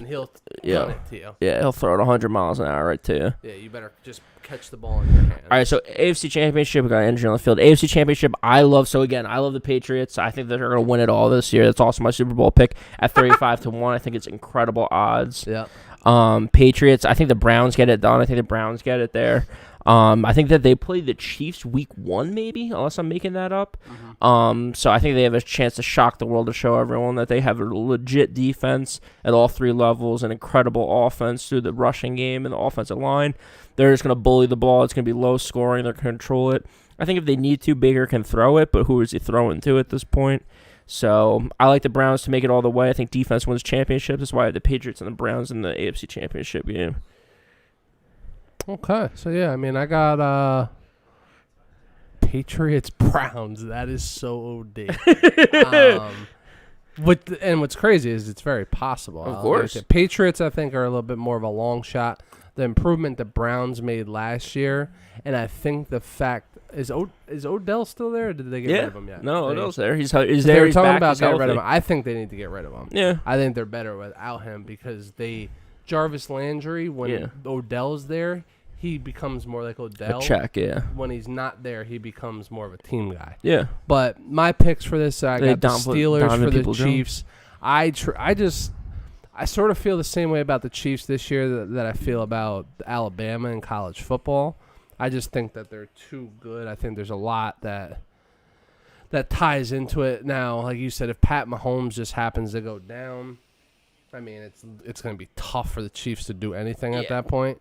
he'll run it to you. Yeah, he'll throw it 100 miles an hour right to you. Yeah, you better just catch the ball in your hand. All right, so AFC Championship, we got injury on the field. AFC Championship, I love the Patriots. I think that they're going to win it all this year. That's also my Super Bowl pick at 35-1. I think it's incredible odds. Yeah. Patriots, I think the Browns get it done. I think the Browns get it there. I think that they play the Chiefs week 1, maybe, unless I'm making that up. Mm-hmm. So I think they have a chance to shock the world to show everyone that they have a legit defense at all 3 levels, an incredible offense through the rushing game and the offensive line. They're just going to bully the ball. It's going to be low scoring. They're going to control it. I think if they need to, Baker can throw it, but who is he throwing to at this point? So I like the Browns to make it all the way. I think defense wins championships. That's why I have the Patriots and the Browns in the AFC Championship game. Okay, so yeah, I mean, I got Patriots Browns. That is so OD. What's crazy is it's very possible. Of course, Patriots I think are a little bit more of a long shot. The improvement the Browns made last year, and I think the fact is Odell still there? Or did they get rid of him yet? No, Odell's there. He's there. They were talking about getting rid of him. I think they need to get rid of him. Yeah, I think they're better without him because Jarvis Landry when Odell's there. He becomes more like Odell. When he's not there, he becomes more of a team guy. Yeah. But my picks for this, I got the Steelers for the Chiefs. I sort of feel the same way about the Chiefs this year that I feel about Alabama in college football. I just think that they're too good. I think there's a lot that ties into it. Now, like you said, if Pat Mahomes just happens to go down, I mean, it's going to be tough for the Chiefs to do anything at that point.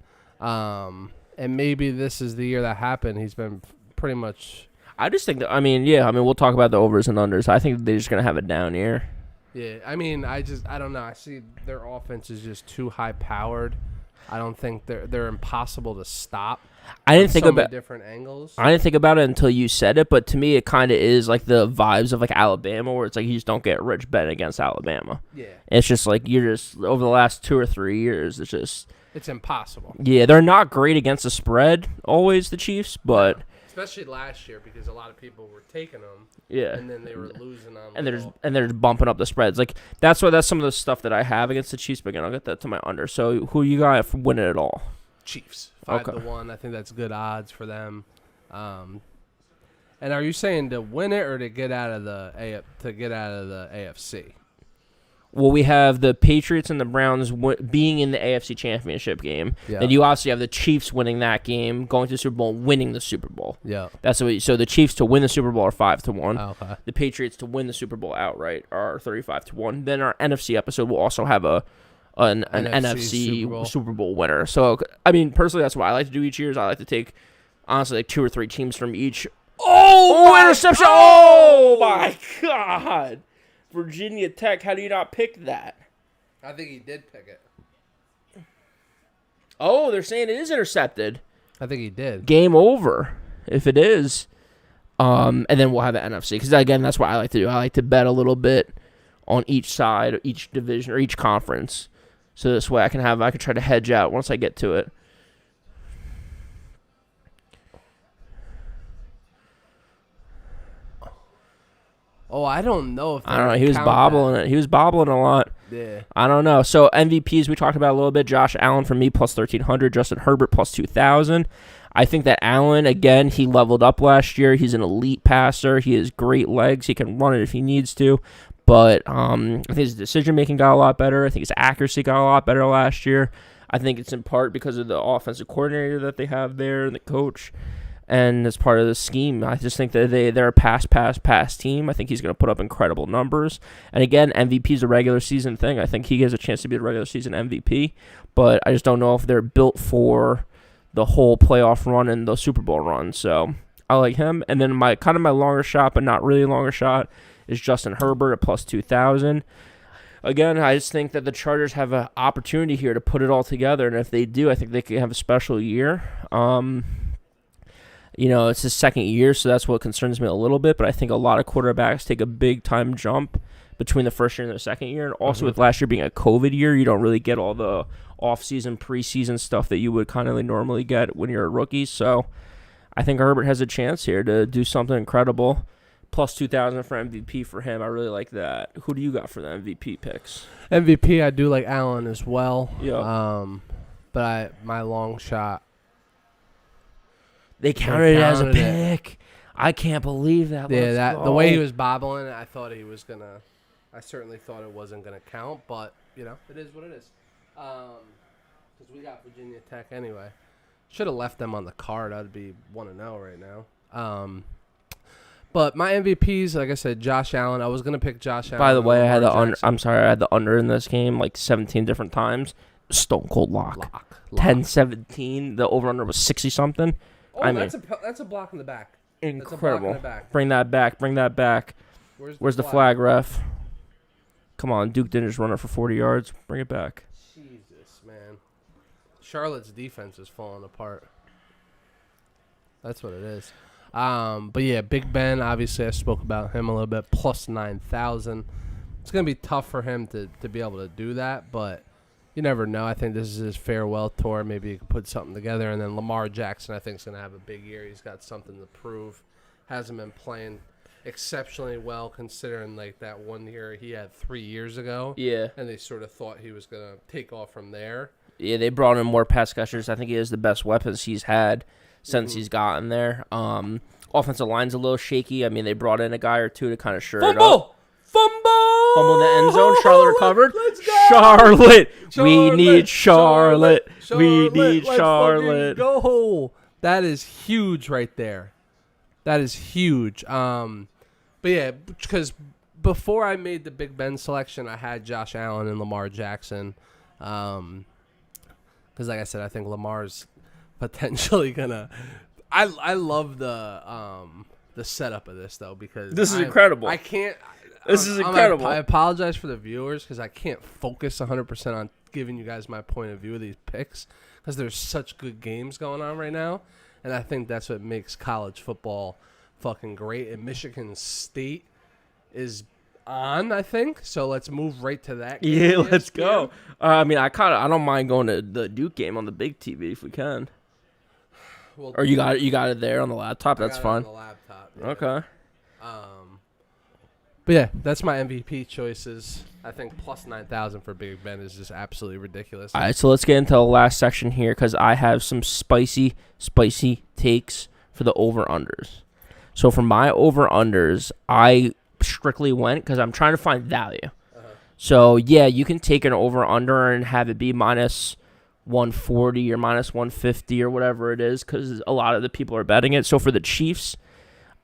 And maybe this is the year that happened. He's been pretty much. I just think that. We'll talk about the overs and unders. I think they're just gonna have a down year. Yeah, I mean, I don't know. I see their offense is just too high powered. I don't think they're impossible to stop. I didn't think about different angles. I didn't think about it until you said it, but to me, it kind of is like the vibes of like Alabama, where it's like you just don't get rich betting against Alabama. Yeah, it's just like you're just over the last 2 or 3 years, it's impossible. Yeah, they're not great against the spread, always, the Chiefs, but... Especially last year, because a lot of people were taking them. Yeah. And then they were losing them. And they're just bumping up the spreads. Like, that's some of the stuff that I have against the Chiefs, but again, I'll get that to my under. So, who you got for winning it all? Chiefs. 5-1. I think that's good odds for them. And are you saying to win it or to get out of the AFC? Well, we have the Patriots and the Browns being in the AFC Championship game. Yeah. Then you obviously have the Chiefs winning that game, going to the Super Bowl, and winning the Super Bowl. Yeah. So the Chiefs to win the Super Bowl are 5-1. Oh, okay. The Patriots to win the Super Bowl outright are 35-1. Then our NFC episode will also have an NFC Super Bowl winner. So, I mean, personally, that's what I like to do each year. Is I like to take, honestly, like 2 or 3 teams from each. Oh! Oh, interception. Oh, my God. Virginia Tech, how do you not pick that? I think he did pick it. Oh, they're saying it is intercepted. I think he did. Game over if it is. And then we'll have the NFC. Because, again, that's what I like to do. I like to bet a little bit on each side, each division, or each conference. So this way I can try to hedge out once I get to it. Oh, I don't know if I don't know. He was bobbling it. He was bobbling a lot. Yeah. I don't know. So MVPs we talked about a little bit. Josh Allen for me plus 1,300. Justin Herbert plus 2,000. I think that Allen, again, he leveled up last year. He's an elite passer. He has great legs. He can run it if he needs to. But I think his decision-making got a lot better. I think his accuracy got a lot better last year. I think it's in part because of the offensive coordinator that they have there and the coach. And as part of the scheme, I just think that they're a pass team. I think he's going to put up incredible numbers. And again, MVP is a regular season thing. I think he has a chance to be a regular season MVP. But I just don't know if they're built for the whole playoff run and the Super Bowl run. So I like him. And then my longer shot, but not really longer shot, is Justin Herbert at plus 2,000. Again, I just think that the Chargers have an opportunity here to put it all together. And if they do, I think they could have a special year. It's his second year, so that's what concerns me a little bit. But I think a lot of quarterbacks take a big-time jump between the first year and the second year. And also with last year being a COVID year, you don't really get all the off-season, preseason stuff that you would kind of normally get when you're a rookie. So I think Herbert has a chance here to do something incredible. Plus 2,000 for MVP for him. I really like that. Who do you got for the MVP picks? MVP, I do like Allen as well. Yeah. But my long shot. They counted it as a pick. I can't believe that. Yeah, the way he was bobbling, I certainly thought it wasn't gonna count, but it is what it is. Because we got Virginia Tech anyway. Should have left them on the card. I'd be 1-0 right now. But my MVPs, like I said, Josh Allen. I was gonna pick Josh Allen. By the way, I had the under. I'm sorry, I had the under in this game like 17 different times. Stone cold lock. 10-17. The over under was 60 something. Oh, that's a block in the back. Incredible. In the back. Bring that back. Where's the flag, ref? Come on, Duke didn't just run it for 40 yards. Bring it back. Jesus, man. Charlotte's defense is falling apart. That's what it is. But yeah, Big Ben, obviously I spoke about him a little bit, plus 9,000. It's going to be tough for him to be able to do that, but you never know. I think this is his farewell tour. Maybe he can put something together. And then Lamar Jackson, I think, is going to have a big year. He's got something to prove. Hasn't been playing exceptionally well considering like that 1 year he had 3 years ago. Yeah. And they sort of thought he was going to take off from there. Yeah, they brought in more pass catchers. I think he has the best weapons he's had since he's gotten there. Offensive line's a little shaky. I mean, they brought in a guy or two to kind of shore it up. Fumble in the end zone. Charlotte recovered. Let's go. Charlotte. We need Charlotte. We need Charlotte. Go. That is huge right there. That is huge. But yeah, because before I made the Big Ben selection, I had Josh Allen and Lamar Jackson. Because like I said, I think Lamar's potentially gonna. I love the setup of this though because this is incredible. I can't. This is incredible. I apologize for the viewers because I can't focus 100% on giving you guys my point of view of these picks because there's such good games going on right now, and I think that's what makes college football fucking great. And Michigan State is on, I think. So let's move right to that game. Yeah, let's go. I mean, I don't mind going to the Duke game on the big TV if we can. Well, or you got it there on the laptop. That's fine. On the laptop. Yeah. Okay. But yeah, that's my MVP choices. I think plus 9,000 for Big Ben is just absolutely ridiculous. All right, so let's get into the last section here because I have some spicy takes for the over-unders. So for my over-unders, I strictly went because I'm trying to find value. So, yeah, you can take an over-under and have it be minus 140 or minus 150 or whatever it is because a lot of the people are betting it. So for the Chiefs,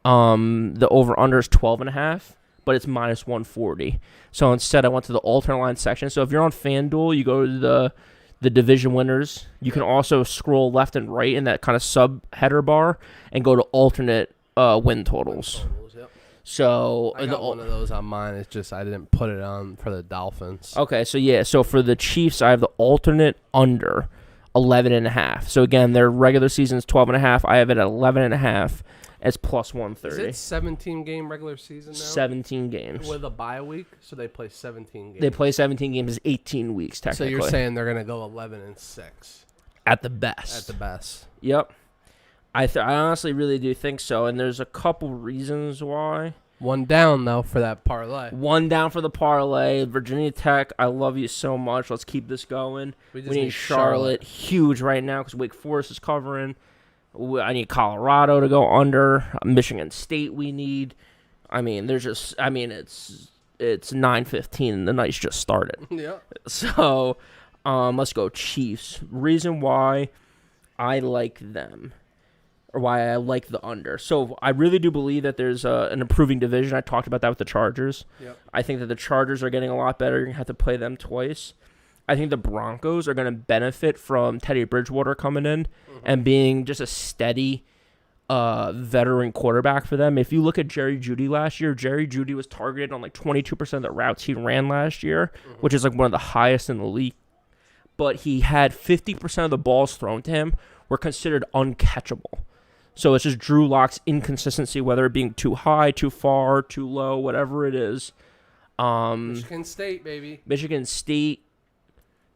the over-under is 12.5. But it's minus 140. So instead, I went to the alternate line section. So if you're on FanDuel, you go to the division winners. You can also scroll left and right in that kind of sub-header bar and go to alternate win totals. Yep. So I got one of those on mine. It's just I didn't put it on for the Dolphins. Okay, so for the Chiefs, I have the alternate under 11.5. So again, their regular season is 12.5. I have it at 11.5 as plus 130. Is it 17-game regular season now? 17 games. With a bye week, so they play 17 games. They play 17 games, 18 weeks technically. So you're saying they're gonna go 11-6 at the best. At the best. Yep. I honestly really do think so, and there's a couple reasons why. One down, though, for that parlay. One down for the parlay. Virginia Tech, I love you so much. Let's keep this going. We need Charlotte huge right now because Wake Forest is covering. I need Colorado to go under. Michigan State we need. I mean, it's 9:15 and the night's just started. Yeah. So, let's go Chiefs. Reason why I like them. Or why I like the under. So I really do believe that there's an improving division. I talked about that with the Chargers. Yep. I think that the Chargers are getting a lot better. You're going to have to play them twice. I think the Broncos are going to benefit from Teddy Bridgewater coming in and being just a steady veteran quarterback for them. If you look at Jerry Jeudy last year, Jerry Jeudy was targeted on like 22% of the routes he ran last year, which is like one of the highest in the league. But he had 50% of the balls thrown to him were considered uncatchable. So it's just Drew Lock's inconsistency, whether it being too high, too far, too low, whatever it is. Michigan State, baby. Michigan State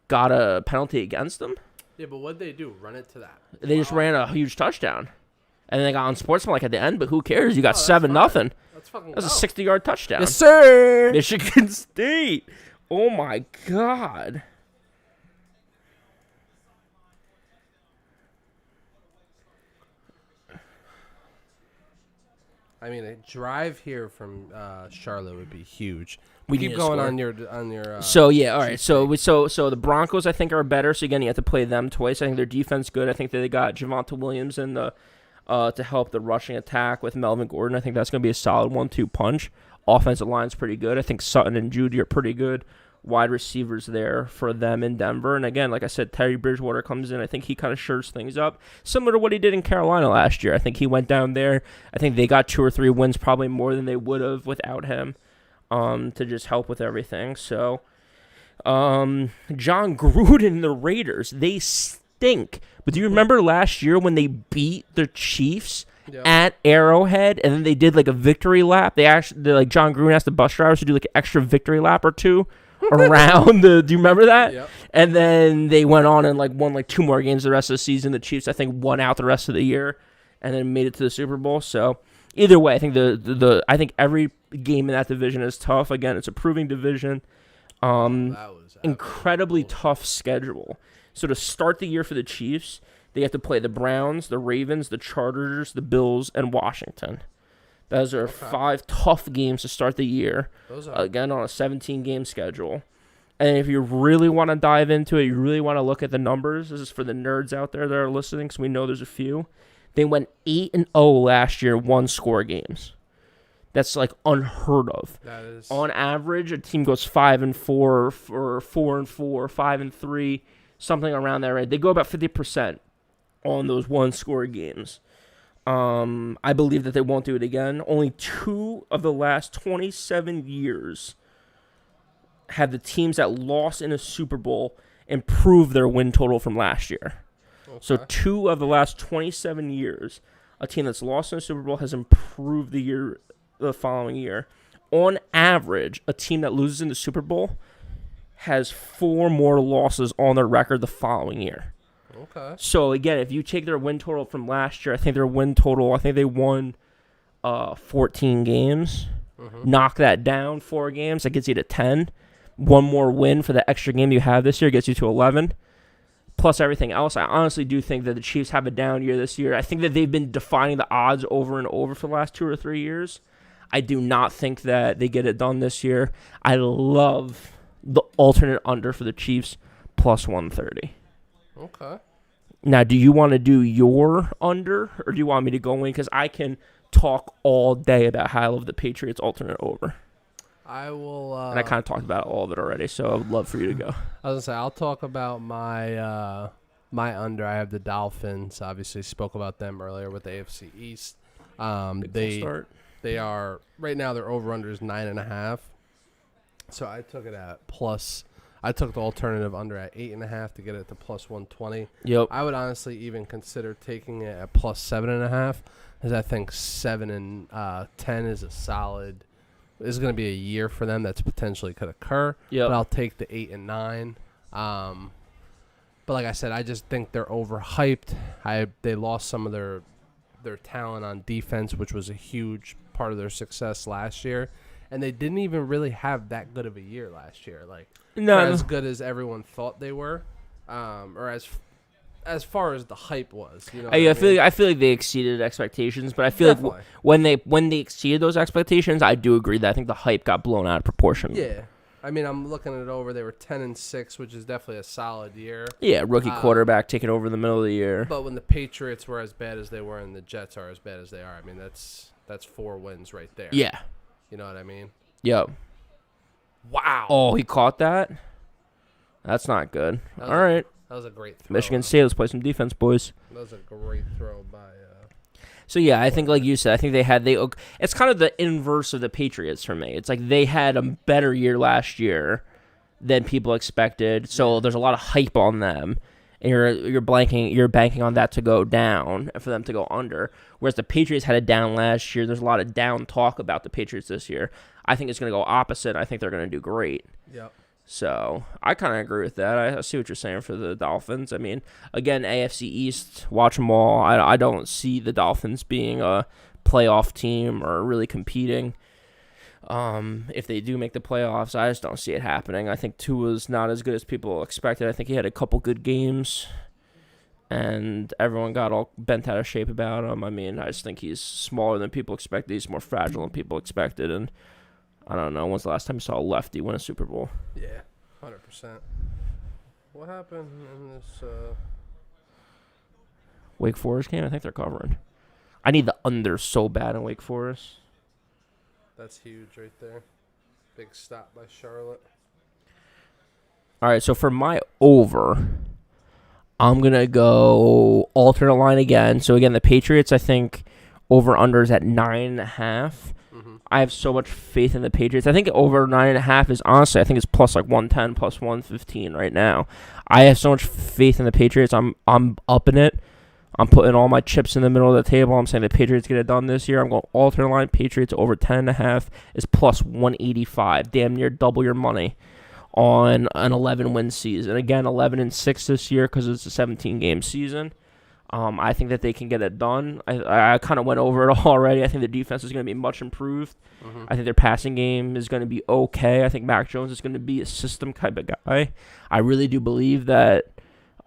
got a penalty against them. Yeah, but what'd they do? Run it to that? They just ran a huge touchdown. And then they got on SportsBook at the end, but who cares? You got 7-0. That's fucking That was a 60-yard touchdown. Yes, sir. Michigan State. Oh, my God. I mean, a drive here from Charlotte would be huge. We keep need to going score. on your. So yeah, all right. So the Broncos I think are better. So again, you have to play them twice. I think their defense good. I think that they got Javonte Williams in the to help the rushing attack with Melvin Gordon. I think that's going to be a solid 1-2 punch. Offensive line's pretty good. I think Sutton and Judy are pretty good. Wide receivers there for them in Denver. And again, like I said, Teddy Bridgewater comes in. I think he kind of shirts things up, similar to what he did in Carolina last year. I think he went down there. I think they got 2 or 3 wins, probably more than they would have without him, to just help with everything. So, John Gruden and the Raiders, they stink. But do you remember last year when they beat the Chiefs at Arrowhead, and then they did like a victory lap? They like John Gruden asked the bus drivers to do like an extra victory lap or 2. Around do you remember that? Yep. And then they went on and like won like 2 more games the rest of the season. The Chiefs, I think, won out the rest of the year and then made it to the Super Bowl. So either way, I think I think every game in that division is tough. Again, it's a proving division. That was Incredibly tough schedule. So to start the year for the Chiefs, they have to play the Browns, the Ravens, the Chargers, the Bills, and Washington. Those are 5 tough games to start the year. Those are again on a 17-game schedule. And if you really want to dive into it, you really want to look at the numbers. This is for the nerds out there that are listening, because we know there's a few. They went 8-0 last year, 1-score games. That's like unheard of. That is on average. A team goes 5-4 or 4-4, 5-3, something around there. Right? They go about 50% on those 1-score games. I believe that they won't do it again. Only 2 of the last 27 years have the teams that lost in a Super Bowl improve their win total from last year. Okay. So 2 of the last 27 years, a team that's lost in a Super Bowl has improved the following year. On average, a team that loses in the Super Bowl has 4 more losses on their record the following year. Okay. So, again, if you take their win total from last year, I think they won 14 games. Mm-hmm. Knock that down 4 games. That gets you to 10. 1 more win for the extra game you have this year gets you to 11. Plus everything else, I honestly do think that the Chiefs have a down year this year. I think that they've been defying the odds over and over for the last 2 or 3 years. I do not think that they get it done this year. I love the alternate under for the Chiefs, plus 130. Okay. Now, do you want to do your under, or do you want me to go in? Because I can talk all day about how I love the Patriots alternate over. I will. And I kind of talked about all of it already, so I would love for you to go. I was going to say, I'll talk about my under. I have the Dolphins. Obviously, spoke about them earlier with the AFC East. They Start. they are right now. Their over under is 9.5. So I took it at plus. I took the alternative under at 8.5 to get it to plus 120. Yep. I would honestly even consider taking it at plus 7.5, because I think 7 and 10 is a solid. Is going to be a year for them that's potentially could occur. Yep. But I'll take the 8 and 9. But like I said, I just think they're overhyped. They lost some of their talent on defense, which was a huge part of their success last year. And they didn't even really have that good of a year last year. Like, not as good as everyone thought they were, or as far as the hype was. You know, I feel like they exceeded expectations, but I feel Definitely. like when they exceeded those expectations, I do agree that I think the hype got blown out of proportion. Yeah, I mean, I'm looking it over. They were 10-6, which is definitely a solid year. Yeah, rookie quarterback taking over the middle of the year. But when the Patriots were as bad as they were and the Jets are as bad as they are, I mean, that's 4 wins right there. Yeah. You know what I mean? Yep. Wow. Oh, he caught that? That's not good. All right. That was a great throw. Michigan State, let's play some defense, boys. That was a great throw by... So, yeah, I think like you said, I think it's kind of the inverse of the Patriots for me. It's like they had a better year last year than people expected, so there's a lot of hype on them. And you're banking on that to go down and for them to go under. Whereas the Patriots had it down last year. There's a lot of down talk about the Patriots this year. I think it's going to go opposite. I think they're going to do great. Yep. So I kind of agree with that. I see what you're saying for the Dolphins. I mean, again, AFC East, watch them all. I don't see the Dolphins being a playoff team or really competing. If they do make the playoffs, I just don't see it happening. I think Tua's not as good as people expected. I think he had a couple good games, and everyone got all bent out of shape about him. I mean, I just think he's smaller than people expected. He's more fragile than people expected, and I don't know. When's the last time you saw a lefty win a Super Bowl? Yeah, 100%. What happened in this Wake Forest game? I think they're covering. I need the under so bad in Wake Forest. That's huge right there. Big stop by Charlotte. All right, so for my over, I'm going to go alternate line again. So, again, the Patriots, I think, over-under is at 9.5. Mm-hmm. I have so much faith in the Patriots. I think over 9.5 is, honestly, I think it's plus like 110, plus 115 right now. I have so much faith in the Patriots. I'm upping it. I'm putting all my chips in the middle of the table. I'm saying the Patriots get it done this year. I'm going alternate line. Patriots over 10.5 is plus 185. Damn near double your money on an 11-win season. Again, 11-6 this year because it's a 17-game season. I think that they can get it done. I kind of went over it already. I think the defense is going to be much improved. Mm-hmm. I think their passing game is going to be okay. I think Mac Jones is going to be a system type of guy. I really do believe that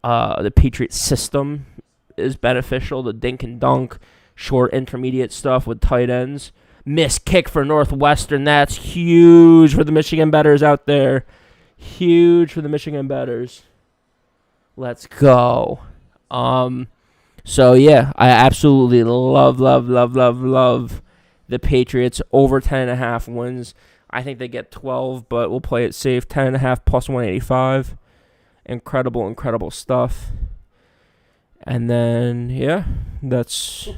the Patriots system is beneficial. The dink and dunk, short intermediate stuff with tight ends. Missed kick for Northwestern. That's huge for the Michigan bettors out there. Huge for the Michigan bettors. Let's go. So, yeah, I absolutely love the Patriots over 10.5 wins. I think they get 12, but we'll play it safe. 10.5 plus 185. Incredible stuff. And then, yeah, that's...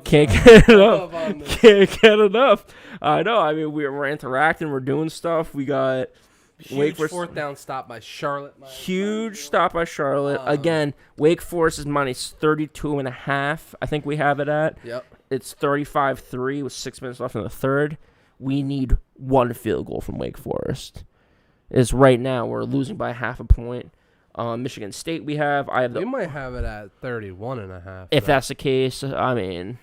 Can't get enough. Can't get enough. I know. I mean, we're interacting. We're doing stuff. We got... Huge fourth down stop by Charlotte. Huge stop by Charlotte. Again, Wake Forest is minus 32.5. I think we have it at. Yep. It's 35-3 with 6 minutes left in the third. We need one field goal from Wake Forest. Is right now we're losing by half a point. Michigan State we have. We might have it at 31.5. If that's the case, I mean,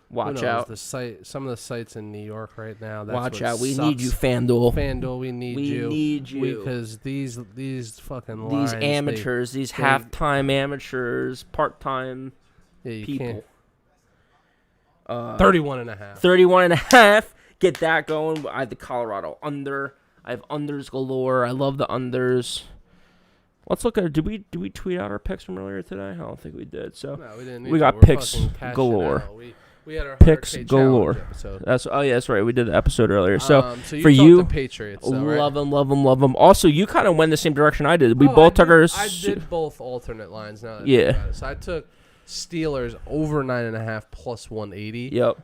watch out. Some of the sites in New York right now. Watch out. We need you, FanDuel. FanDuel, we need you. We need you. Because these fucking lines. These amateurs, these halftime amateurs, part-time people. 31.5. 31.5. Get that going. I have the Colorado under. I have unders galore. I love the unders. Let's look at it. Did we tweet out our picks from earlier today? I don't think we did. So no, we didn't. We got picks galore. We had our picks 100K galore. Episode. That's right. We did the episode earlier. So for you, the Patriots, though, love them. Also, you kind of went the same direction I did. We both took ours. I did both alternate lines. Now that yeah. So I took Steelers over 9.5 plus 180. Yep.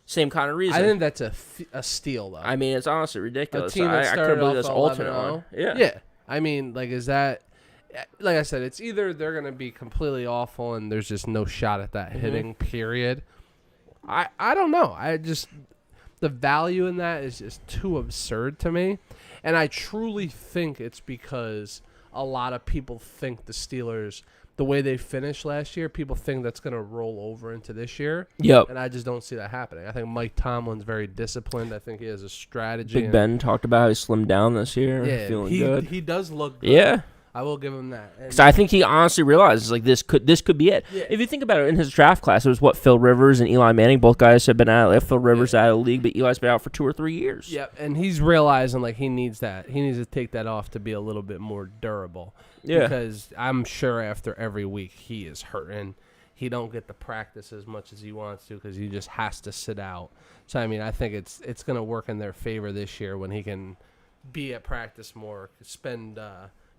Same kind of reason. I think that's a steal, though. I mean, it's honestly ridiculous. A team that I couldn't started believe off this alternate 11-0. one. Yeah. Yeah. I mean, like, is that... Like I said, it's either they're going to be completely awful and there's just no shot at that hitting, period. I don't know. The value in that is just too absurd to me. And I truly think it's because a lot of people think the Steelers, the way they finished last year, people think that's going to roll over into this year. Yep. And I just don't see that happening. I think Mike Tomlin's very disciplined. I think he has a strategy. Big Ben talked about how he slimmed down this year. Yeah, feeling good. He does look good. Yeah. I will give him that. Because I think he honestly realizes like this could be it. Yeah. If you think about it, in his draft class, it was Phil Rivers and Eli Manning. Both guys have been out. Like, Phil Rivers out of the league, but Eli's been out for 2 or 3 years. Yep, and he's realizing like he needs that. He needs to take that off to be a little bit more durable. Yeah. Because I'm sure after every week he is hurting. He don't get to practice as much as he wants to because he just has to sit out. So I mean, I think it's going to work in their favor this year when he can be at practice more,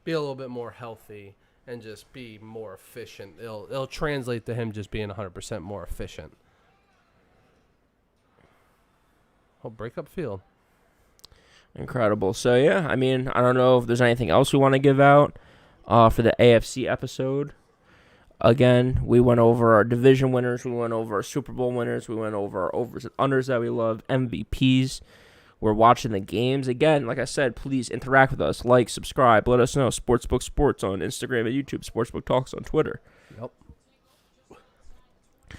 be a little bit more healthy, and just be more efficient. It'll translate to him just being 100% more efficient. Oh, breakup field. Incredible. So, yeah, I mean, I don't know if there's anything else we want to give out for the AFC episode. Again, we went over our division winners. We went over our Super Bowl winners. We went over our overs and unders that we love, MVPs. We're watching the games. Again, like I said, please interact with us. Like, subscribe. Let us know. SportsBook Sports on Instagram and YouTube. SportsBook Talks on Twitter. Yep.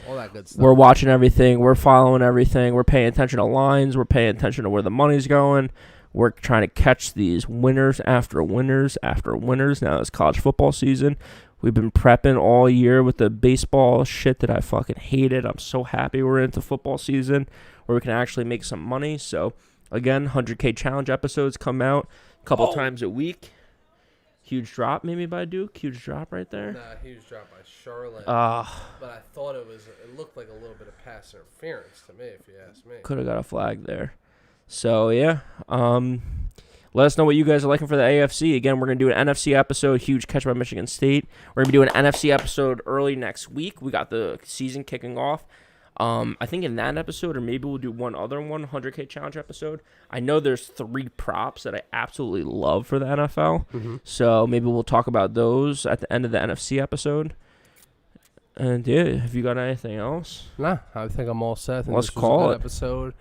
All that good stuff. We're watching everything. We're following everything. We're paying attention to lines. We're paying attention to where the money's going. We're trying to catch these winners after winners after winners. Now it's college football season. We've been prepping all year with the baseball shit that I fucking hated. I'm so happy we're into football season where we can actually make some money. So, again, 100K challenge episodes come out a couple times a week. Huge drop maybe by Duke. Huge drop right there. Nah, huge drop by Charlotte. But I thought it looked like a little bit of pass interference to me, if you ask me. Could have got a flag there. So, yeah. Let us know what you guys are liking for the AFC. Again, we're going to do an NFC episode. Huge catch by Michigan State. We're going to be doing an NFC episode early next week. We got the season kicking off. I think in that episode, or maybe we'll do one other 100K challenge episode. I know there's 3 props that I absolutely love for the NFL. Mm-hmm. So maybe we'll talk about those at the end of the NFC episode. And yeah, have you got anything else? Nah, I think I'm all set. Let's call it. Episode.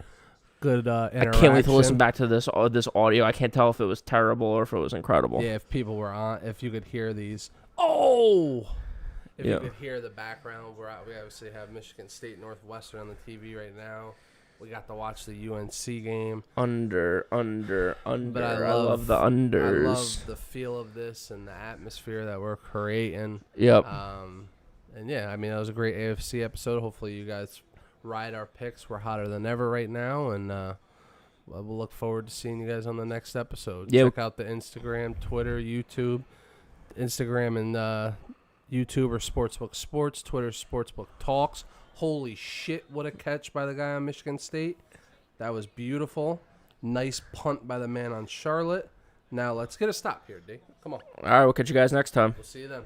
Good interaction. I can't wait to listen back to this audio. I can't tell if it was terrible or if it was incredible. Yeah, if people were on, if you could hear these. Oh! If you could hear the background, we obviously have Michigan State Northwestern on the TV right now. We got to watch the UNC game. Under. But I love the unders. I love the feel of this and the atmosphere that we're creating. Yep. And yeah, I mean, that was a great AFC episode. Hopefully you guys ride our picks. We're hotter than ever right now, and we'll look forward to seeing you guys on the next episode. Yep. Check out the Instagram, Twitter, YouTube. Instagram and YouTube or SportsBook Sports, Twitter SportsBook Talks. Holy shit, what a catch by the guy on Michigan State. That was beautiful. Nice punt by the man on Charlotte. Now let's get a stop here, D. Come on. All right, we'll catch you guys next time. We'll see you then.